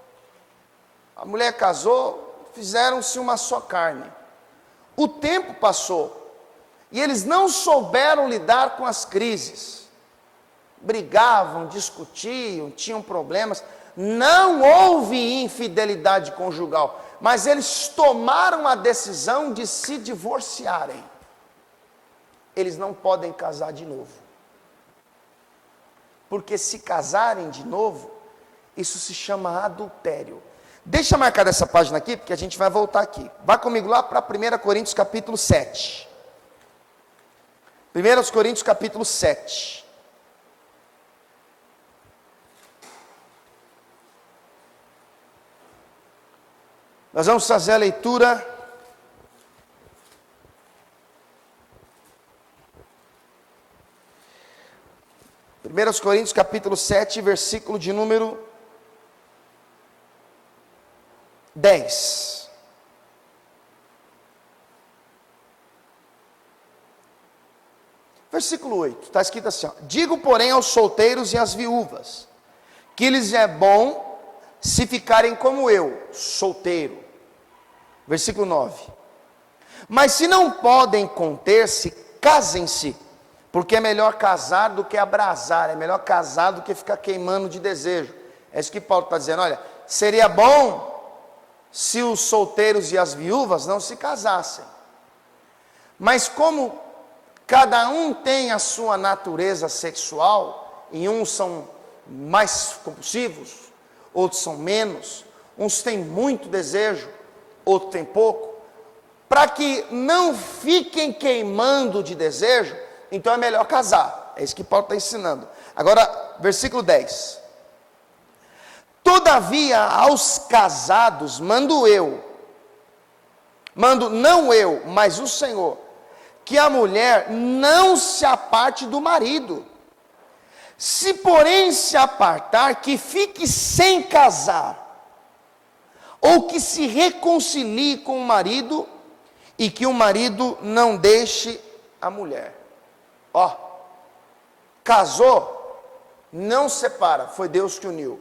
a mulher casou, fizeram-se uma só carne. O tempo passou, e eles não souberam lidar com as crises. Brigavam, discutiam, tinham problemas. Não houve infidelidade conjugal, mas eles tomaram a decisão de se divorciarem. Eles não podem casar de novo. Porque se casarem de novo, isso se chama adultério. Deixa marcar essa página aqui, porque a gente vai voltar aqui. Vá comigo lá para 1 Coríntios capítulo 7. 1 Coríntios capítulo 7. Nós vamos fazer a leitura Primeiros Coríntios capítulo 7, versículo de número 10. Versículo 8, está escrito assim, ó, digo porém aos solteiros e às viúvas, que lhes é bom se ficarem como eu, solteiro. Versículo 9, mas se não podem conter-se, casem-se, porque é melhor casar do que abrasar, é melhor casar do que ficar queimando de desejo. É isso que Paulo está dizendo, olha, seria bom se os solteiros e as viúvas não se casassem, mas como cada um tem a sua natureza sexual, e uns são mais compulsivos, outros são menos, uns têm muito desejo, outros têm pouco, para que não fiquem queimando de desejo, então é melhor casar. É isso que Paulo está ensinando. Agora, versículo 10. Todavia aos casados mando não eu, mas o Senhor, que a mulher não se aparte do marido. Se porém se apartar, que fique sem casar, ou que se reconcilie com o marido, e que o marido não deixe a mulher. Ó, casou, não separa, foi Deus que uniu.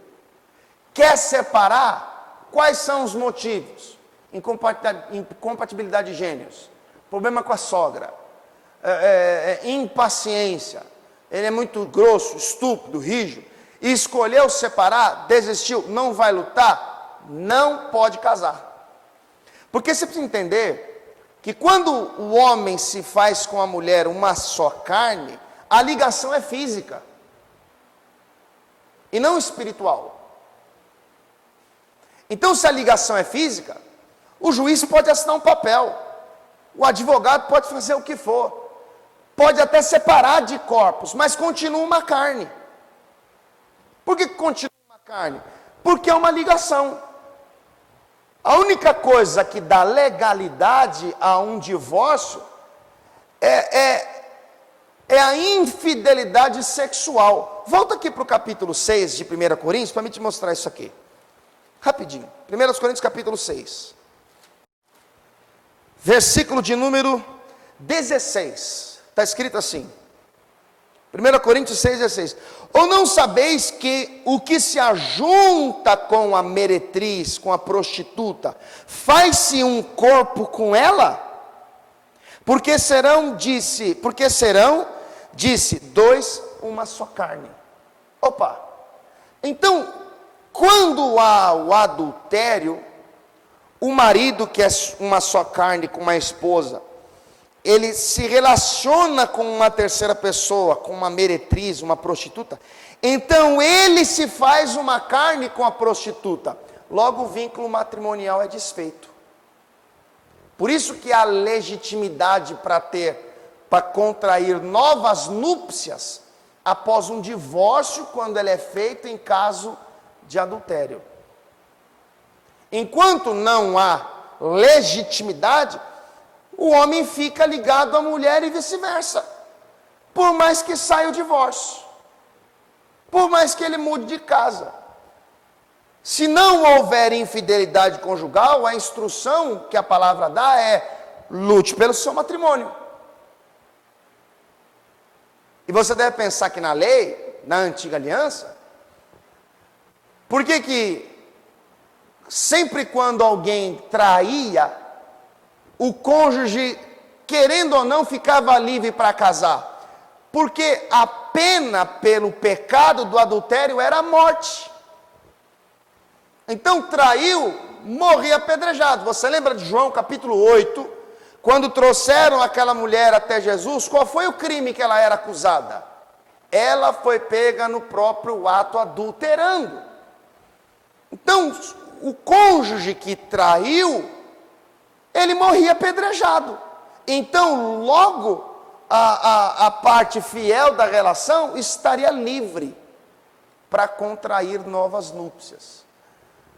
Quer separar? Quais são os motivos? Incompatibilidade de gênios, problema com a sogra, impaciência, ele é muito grosso, estúpido, rígido, e escolheu separar, desistiu, não vai lutar, não pode casar. Porque você precisa entender que quando o homem se faz com a mulher uma só carne, a ligação é física e não espiritual. Então, se a ligação é física, o juiz pode assinar um papel, o advogado pode fazer o que for, pode até separar de corpos, mas continua uma carne. Por que continua uma carne? Porque é uma ligação. A única coisa que dá legalidade a um divórcio é a infidelidade sexual. Volta aqui para o capítulo 6 de 1 Coríntios, para me te mostrar isso aqui. Rapidinho. 1 Coríntios capítulo 6. Versículo de número 16. Está escrito assim. 1 Coríntios 6,16. Ou não sabeis que o que se ajunta com a meretriz, com a prostituta, faz-se um corpo com ela? Porque serão, disse, dois, uma só carne. Opa! Então, quando há o adultério, o marido que é uma só carne com uma esposa, ele se relaciona com uma terceira pessoa, com uma meretriz, uma prostituta, então ele se faz uma carne com a prostituta, logo o vínculo matrimonial é desfeito. Por isso que a legitimidade para contrair novas núpcias após um divórcio, quando ele é feito em caso de adultério. Enquanto não há legitimidade, o homem fica ligado à mulher e vice-versa. Por mais que saia o divórcio, por mais que ele mude de casa. Se não houver infidelidade conjugal, a instrução que a palavra dá é: lute pelo seu matrimônio. E você deve pensar que na lei, na antiga aliança, por que sempre quando alguém traía, o cônjuge, querendo ou não, ficava livre para casar? Porque a pena pelo pecado do adultério era a morte. Então traiu, morria apedrejado. Você lembra de João capítulo 8, quando trouxeram aquela mulher até Jesus? Qual foi o crime que ela era acusada? Ela foi pega no próprio ato adulterando. Então, o cônjuge que traiu, ele morria apedrejado. Então, logo, a parte fiel da relação estaria livre para contrair novas núpcias.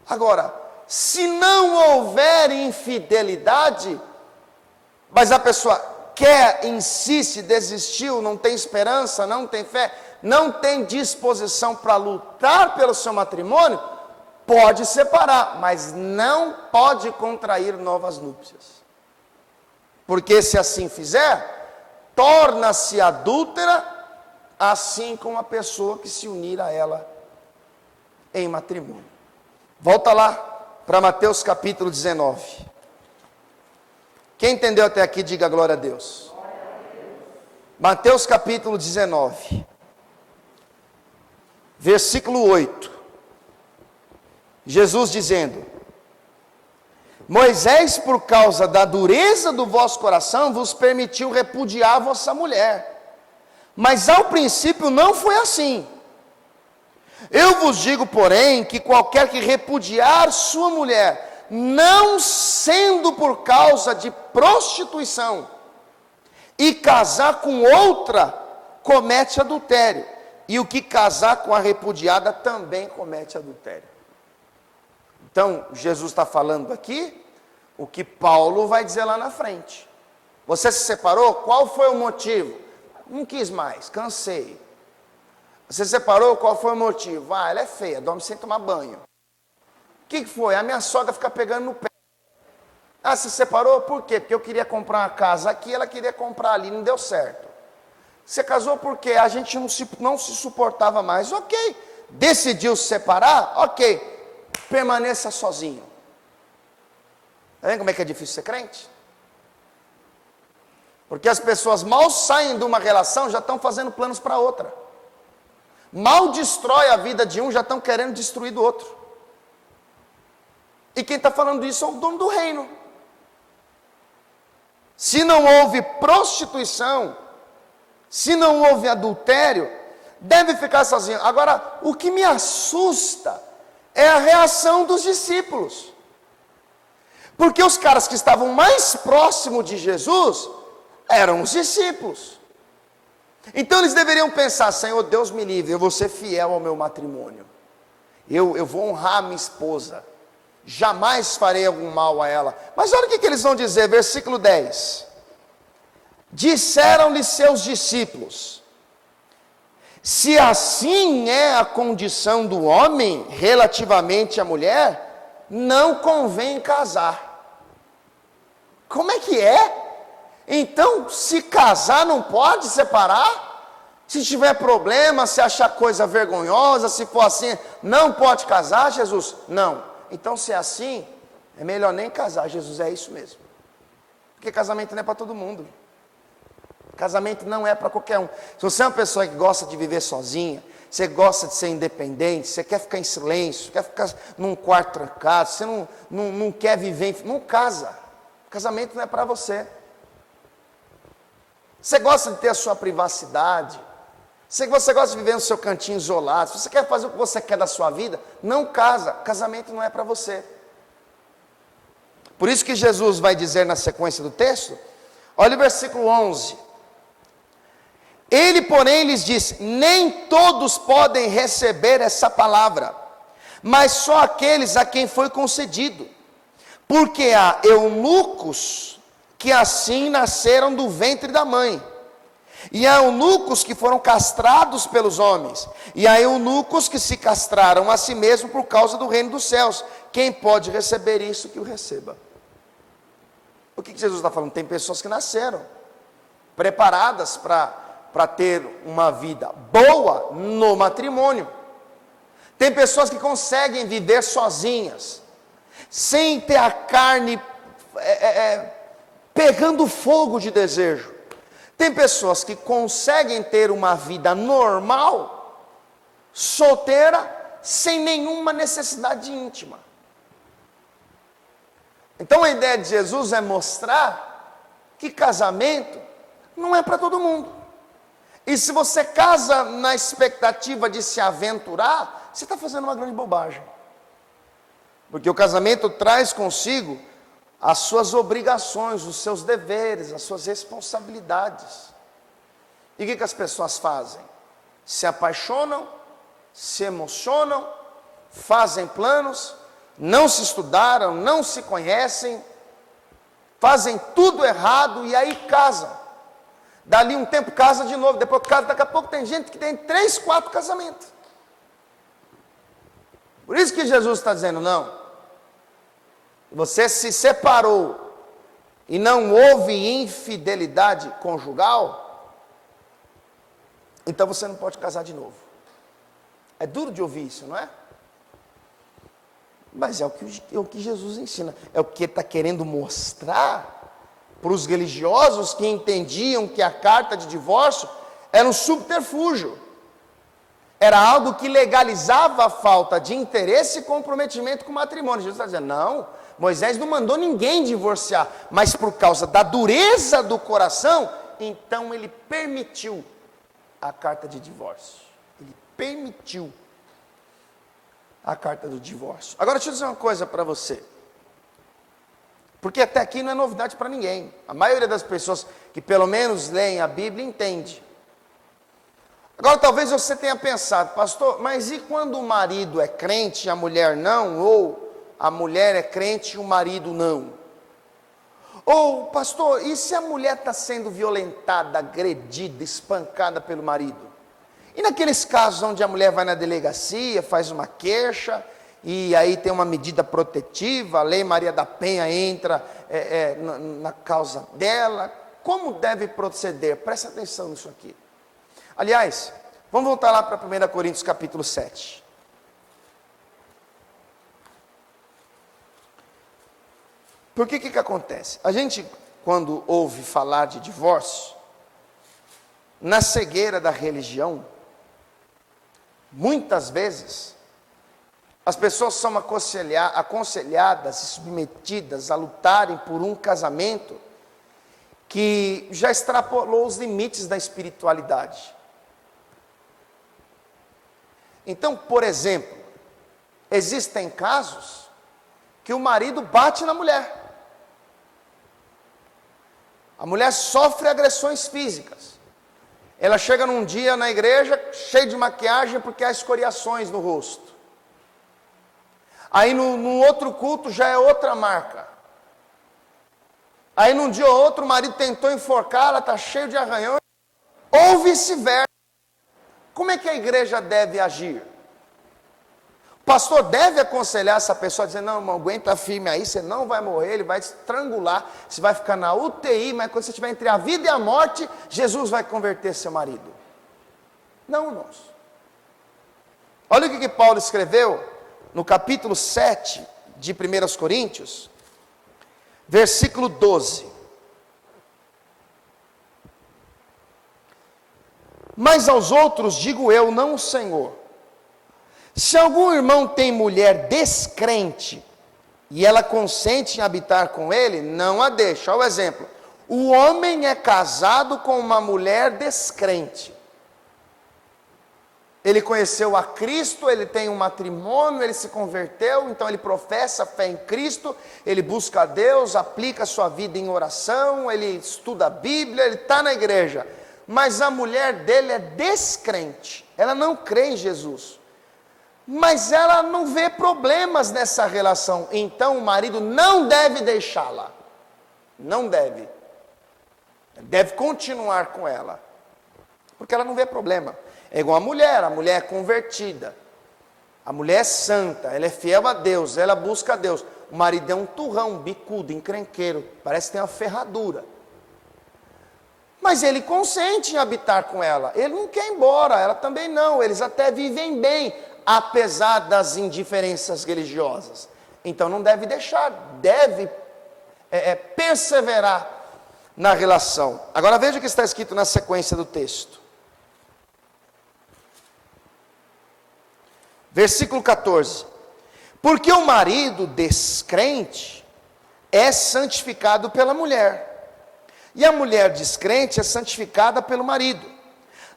Agora, se não houver infidelidade, mas a pessoa quer, insiste, desistiu, não tem esperança, não tem fé, não tem disposição para lutar pelo seu matrimônio, pode separar, mas não pode contrair novas núpcias. Porque se assim fizer, torna-se adúltera, assim como a pessoa que se unir a ela em matrimônio. Volta lá para Mateus capítulo 19. Quem entendeu até aqui, diga glória a Deus. Mateus capítulo 19, versículo 8. Jesus dizendo: Moisés, por causa da dureza do vosso coração, vos permitiu repudiar a vossa mulher. Mas ao princípio não foi assim. Eu vos digo, porém, que qualquer que repudiar sua mulher, não sendo por causa de prostituição, e casar com outra, comete adultério. E o que casar com a repudiada também comete adultério. Então, Jesus está falando aqui o que Paulo vai dizer lá na frente. Você se separou? Qual foi o motivo? Não quis mais, cansei. Você se separou? Qual foi o motivo? Ah, ela é feia, dorme sem tomar banho. O que foi? A minha sogra fica pegando no pé. Ah, se separou? Por quê? Porque eu queria comprar uma casa aqui, ela queria comprar ali, não deu certo. Você casou por quê? A gente não se suportava mais. Ok. Decidiu se separar? Ok. Permaneça sozinho. Está vendo como é que é difícil ser crente? Porque as pessoas mal saem de uma relação, já estão fazendo planos para outra. Mal destrói a vida de um, já estão querendo destruir do outro. E quem está falando isso é o dono do reino. Se não houve prostituição, se não houve adultério, deve ficar sozinho. Agora, o que me assusta é a reação dos discípulos. Porque os caras que estavam mais próximos de Jesus eram os discípulos. Então eles deveriam pensar: Senhor, Deus me livre, eu vou ser fiel ao meu matrimônio. Eu vou honrar a minha esposa. Jamais farei algum mal a ela. Mas olha o que eles vão dizer, versículo 10. Disseram-lhe seus discípulos: se assim é a condição do homem relativamente à mulher, não convém casar. Como é que é? Então, se casar não pode separar? Se tiver problema, se achar coisa vergonhosa, se for assim, não pode casar, Jesus? Não. Então, se é assim, é melhor nem casar, Jesus, é isso mesmo. Porque casamento não é para todo mundo. Casamento não é para qualquer um. Se você é uma pessoa que gosta de viver sozinha, você gosta de ser independente, você quer ficar em silêncio, quer ficar num quarto trancado, você não quer viver, não casa. Casamento não é para você. Você gosta de ter a sua privacidade, você gosta de viver no seu cantinho isolado, se você quer fazer o que você quer da sua vida, não casa, casamento não é para você. Por isso que Jesus vai dizer na sequência do texto, olha o versículo 11, Ele, porém, lhes disse: nem todos podem receber essa palavra, mas só aqueles a quem foi concedido. Porque há eunucos que assim nasceram do ventre da mãe, e há eunucos que foram castrados pelos homens, e há eunucos que se castraram a si mesmos por causa do reino dos céus. Quem pode receber isso, que o receba. O que Jesus está falando? Tem pessoas que nasceram preparadas para ter uma vida boa no matrimônio. Tem pessoas que conseguem viver sozinhas, sem ter a carne pegando fogo de desejo. Tem pessoas que conseguem ter uma vida normal, solteira, sem nenhuma necessidade íntima. Então a ideia de Jesus é mostrar que casamento não é para todo mundo. E se você casa na expectativa de se aventurar, você está fazendo uma grande bobagem. Porque o casamento traz consigo as suas obrigações, os seus deveres, as suas responsabilidades. E o que as pessoas fazem? Se apaixonam, se emocionam, fazem planos, não se estudaram, não se conhecem, fazem tudo errado e aí casam. Dali um tempo casa de novo, depois casa, daqui a pouco tem gente que tem 3, 4 casamentos. Por isso que Jesus está dizendo: não, você se separou e não houve infidelidade conjugal, então você não pode casar de novo. É duro de ouvir isso, não é? Mas é o que Jesus ensina, é o que ele está querendo mostrar para os religiosos que entendiam que a carta de divórcio era um subterfúgio, era algo que legalizava a falta de interesse e comprometimento com o matrimônio. Jesus está dizendo: não, Moisés não mandou ninguém divorciar, mas por causa da dureza do coração, então ele permitiu a carta de divórcio. Ele permitiu a carta do divórcio. Agora deixa eu dizer uma coisa para você, porque até aqui não é novidade para ninguém. A maioria das pessoas que pelo menos leem a Bíblia entende. Agora talvez você tenha pensado: pastor, mas e quando o marido é crente e a mulher não? Ou a mulher é crente e o marido não? Ou, pastor, e se a mulher está sendo violentada, agredida, espancada pelo marido? E naqueles casos onde a mulher vai na delegacia, faz uma queixa, e aí tem uma medida protetiva, a Lei Maria da Penha entra na causa dela, como deve proceder? Presta atenção nisso aqui. Aliás, vamos voltar lá para 1 Coríntios capítulo 7. Porque o que acontece? A gente, quando ouve falar de divórcio, na cegueira da religião, muitas vezes, as pessoas são aconselhadas e submetidas a lutarem por um casamento que já extrapolou os limites da espiritualidade. Então, por exemplo, existem casos que o marido bate na mulher. A mulher sofre agressões físicas. Ela chega num dia na igreja cheia de maquiagem porque há escoriações no rosto. Aí no outro culto já é outra marca. Aí num dia ou outro o marido tentou enforcar, ela está cheia de arranhões. Ou vice-versa. Como é que a igreja deve agir? O pastor deve aconselhar essa pessoa, dizer: não, irmão, aguenta firme aí, você não vai morrer, ele vai estrangular, você vai ficar na UTI, mas quando você estiver entre a vida e a morte, Jesus vai converter seu marido. Não, irmãos. Olha o que Paulo escreveu no capítulo 7 de 1 Coríntios, versículo 12. Mas aos outros digo eu, não o Senhor: se algum irmão tem mulher descrente, e ela consente em habitar com ele, não a deixa. Olha o exemplo: o homem é casado com uma mulher descrente. Ele conheceu a Cristo, ele tem um matrimônio, ele se converteu, então ele professa a fé em Cristo, ele busca a Deus, aplica a sua vida em oração, ele estuda a Bíblia, ele está na igreja. mas a mulher dele é descrente, ela não crê em Jesus, mas ela não vê problemas nessa relação, então o marido não deve deixá-la, não deve, deve continuar com ela, porque ela não vê problema. É igual a mulher é convertida, a mulher é santa, ela é fiel a Deus, ela busca a Deus. O marido é um turrão, bicudo, encrenqueiro, parece que tem uma ferradura, mas ele consente em habitar com ela, ele não quer ir embora, ela também não, eles até vivem bem, apesar das indiferenças religiosas. Então não deve deixar, deve perseverar na relação. Agora veja o que está escrito na sequência do texto. Versículo 14. Porque o marido descrente é santificado pela mulher, e a mulher descrente é santificada pelo marido.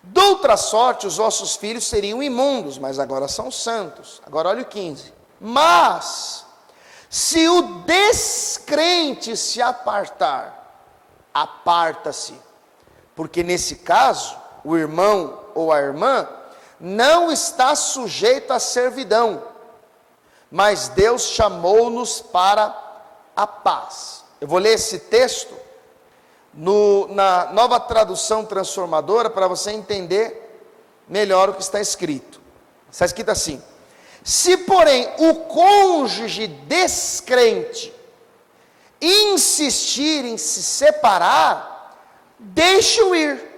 De outra sorte, os vossos filhos seriam imundos, mas agora são santos. Agora olha o 15. Mas, se o descrente se apartar, aparta-se, porque nesse caso, o irmão ou a irmã não está sujeito à servidão, mas Deus chamou-nos para a paz. Eu vou ler esse texto na Nova Tradução Transformadora, para você entender melhor o que está escrito. Está escrito assim: se porém o cônjuge descrente insistir em se separar, deixe-o ir.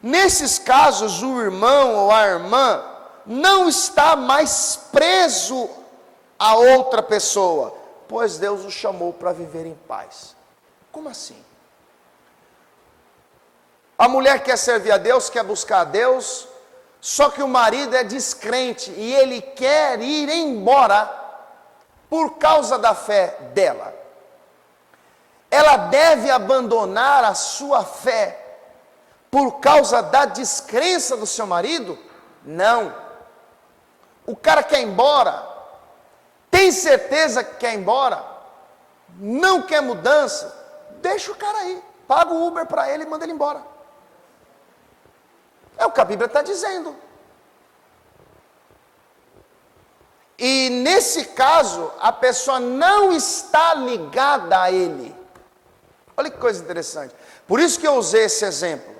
Nesses casos, o irmão ou a irmã não está mais preso a outra pessoa, pois Deus o chamou para viver em paz. Como assim? A mulher quer servir a Deus, quer buscar a Deus, só que o marido é descrente e ele quer ir embora por causa da fé dela. Ela deve abandonar a sua fé por causa da descrença do seu marido? Não. O cara quer ir embora, tem certeza que quer ir embora, não quer mudança, deixa o cara aí, paga o Uber para ele e manda ele embora. É o que a Bíblia está dizendo. E nesse caso, a pessoa não está ligada a ele. Olha que coisa interessante. Por isso que eu usei esse exemplo.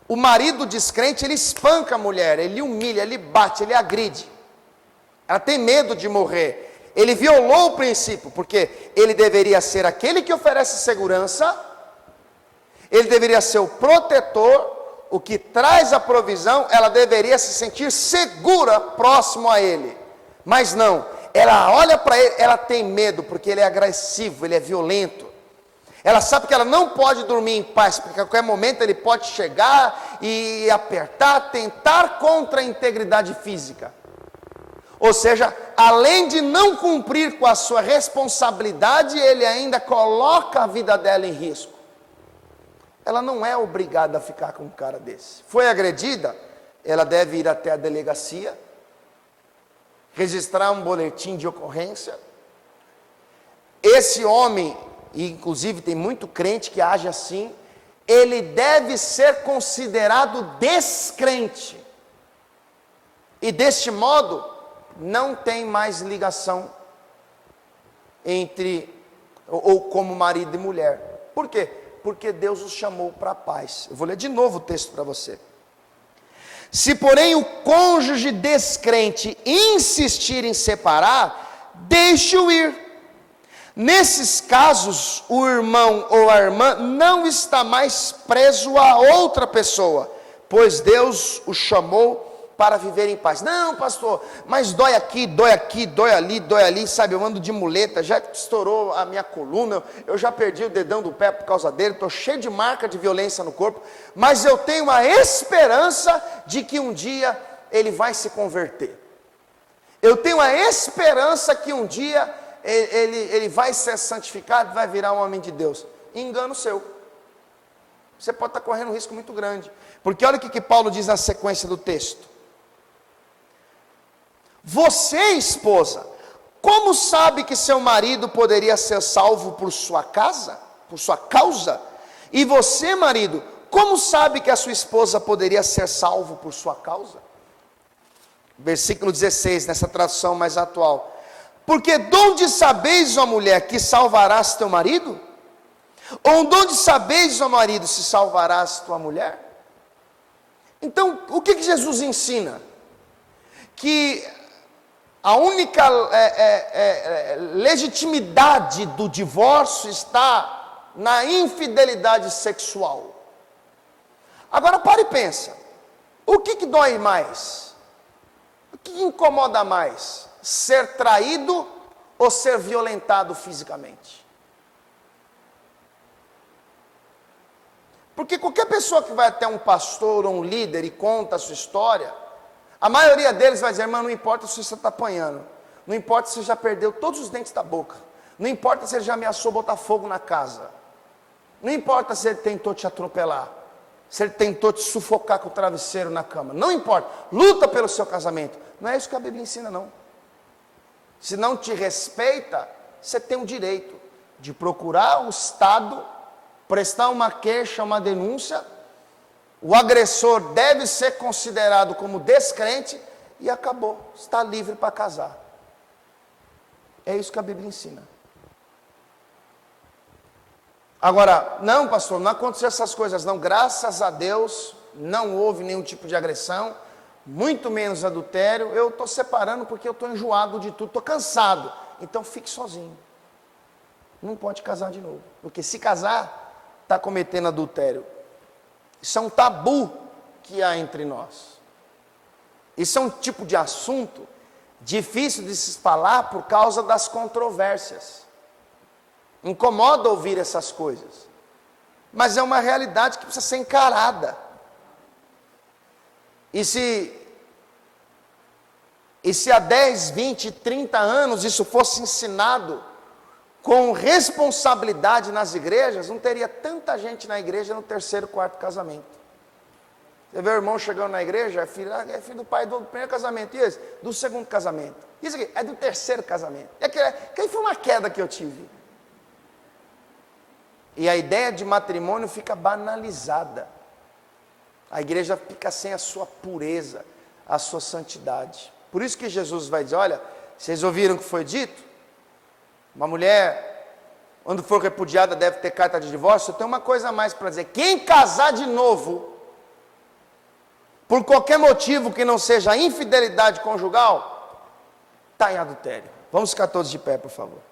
O marido descrente, ele espanca a mulher, ele humilha, ele bate, ele agride. Ela tem medo de morrer. Ele violou o princípio, porque ele deveria ser aquele que oferece segurança, ele deveria ser o protetor, o que traz a provisão, ela deveria se sentir segura próximo a ele. Mas não, ela olha para ele, ela tem medo, porque ele é agressivo, ele é violento. Ela sabe que ela não pode dormir em paz, porque a qualquer momento ele pode chegar e apertar, tentar contra a integridade física. Ou seja, além de não cumprir com a sua responsabilidade, ele ainda coloca a vida dela em risco. Ela não é obrigada a ficar com um cara desse. Foi agredida, ela deve ir até a delegacia, registrar um boletim de ocorrência. Esse homem, e inclusive tem muito crente que age assim, ele deve ser considerado descrente. E deste modo, não tem mais ligação entre, ou como marido e mulher. Por quê? Porque Deus os chamou para a paz. Eu vou ler de novo o texto para você. Se porém o cônjuge descrente insistir em separar, deixe-o ir. Nesses casos, o irmão ou a irmã não está mais preso a outra pessoa, pois Deus o chamou para viver em paz. Não, pastor, mas dói aqui, dói ali, sabe, eu ando de muleta, já estourou a minha coluna, eu já perdi o dedão do pé por causa dele, estou cheio de marca de violência no corpo, mas eu tenho a esperança de que um dia ele vai se converter. Eu tenho a esperança que um dia ele vai ser santificado, vai virar um homem de Deus. Engano seu. Você pode estar correndo um risco muito grande. Porque olha o que Paulo diz na sequência do texto. Você, esposa, como sabe que seu marido poderia ser salvo por sua casa, por sua causa? E você, marido, como sabe que a sua esposa poderia ser salvo por sua causa? Versículo 16, nessa tradução mais atual. Porque de onde sabeis, ó mulher, que salvarás teu marido? Ou de onde sabeis, ó marido, se salvarás tua mulher? Então, o que Jesus ensina? Que a única legitimidade do divórcio está na infidelidade sexual. Agora pare e pensa, o que dói mais? O que incomoda mais? Ser traído ou ser violentado fisicamente? Porque qualquer pessoa que vai até um pastor ou um líder e conta a sua história, a maioria deles vai dizer, irmão, não importa se você está apanhando, não importa se você já perdeu todos os dentes da boca, não importa se ele já ameaçou botar fogo na casa, não importa se ele tentou te atropelar, se ele tentou te sufocar com o travesseiro na cama, não importa, luta pelo seu casamento. Não é isso que a Bíblia ensina, não. Se não te respeita, você tem o direito de procurar o Estado, prestar uma queixa, uma denúncia, o agressor deve ser considerado como descrente e acabou, está livre para casar. É isso que a Bíblia ensina. Agora, não pastor, não aconteceu essas coisas não, graças a Deus, não houve nenhum tipo de agressão, muito menos adultério, eu estou separando porque eu estou enjoado de tudo, estou cansado, então fique sozinho, não pode casar de novo, porque se casar, está cometendo adultério. Isso é um tabu que há entre nós, isso é um tipo de assunto difícil de se falar por causa das controvérsias. Incomoda ouvir essas coisas, mas é uma realidade que precisa ser encarada. E se há 10, 20, 30 anos isso fosse ensinado com responsabilidade nas igrejas, não teria tanta gente na igreja no terceiro, quarto casamento. Você vê o irmão chegando na igreja, é filho do pai do primeiro casamento, e esse? Do segundo casamento. Isso aqui é do terceiro casamento. Que foi uma queda que eu tive. E a ideia de matrimônio fica banalizada. A igreja fica sem a sua pureza, a sua santidade. Por isso que Jesus vai dizer, olha, vocês ouviram o que foi dito? Uma mulher, quando for repudiada, deve ter carta de divórcio. Eu tenho uma coisa a mais para dizer. Quem casar de novo, por qualquer motivo que não seja infidelidade conjugal, está em adultério. Vamos ficar todos de pé, por favor.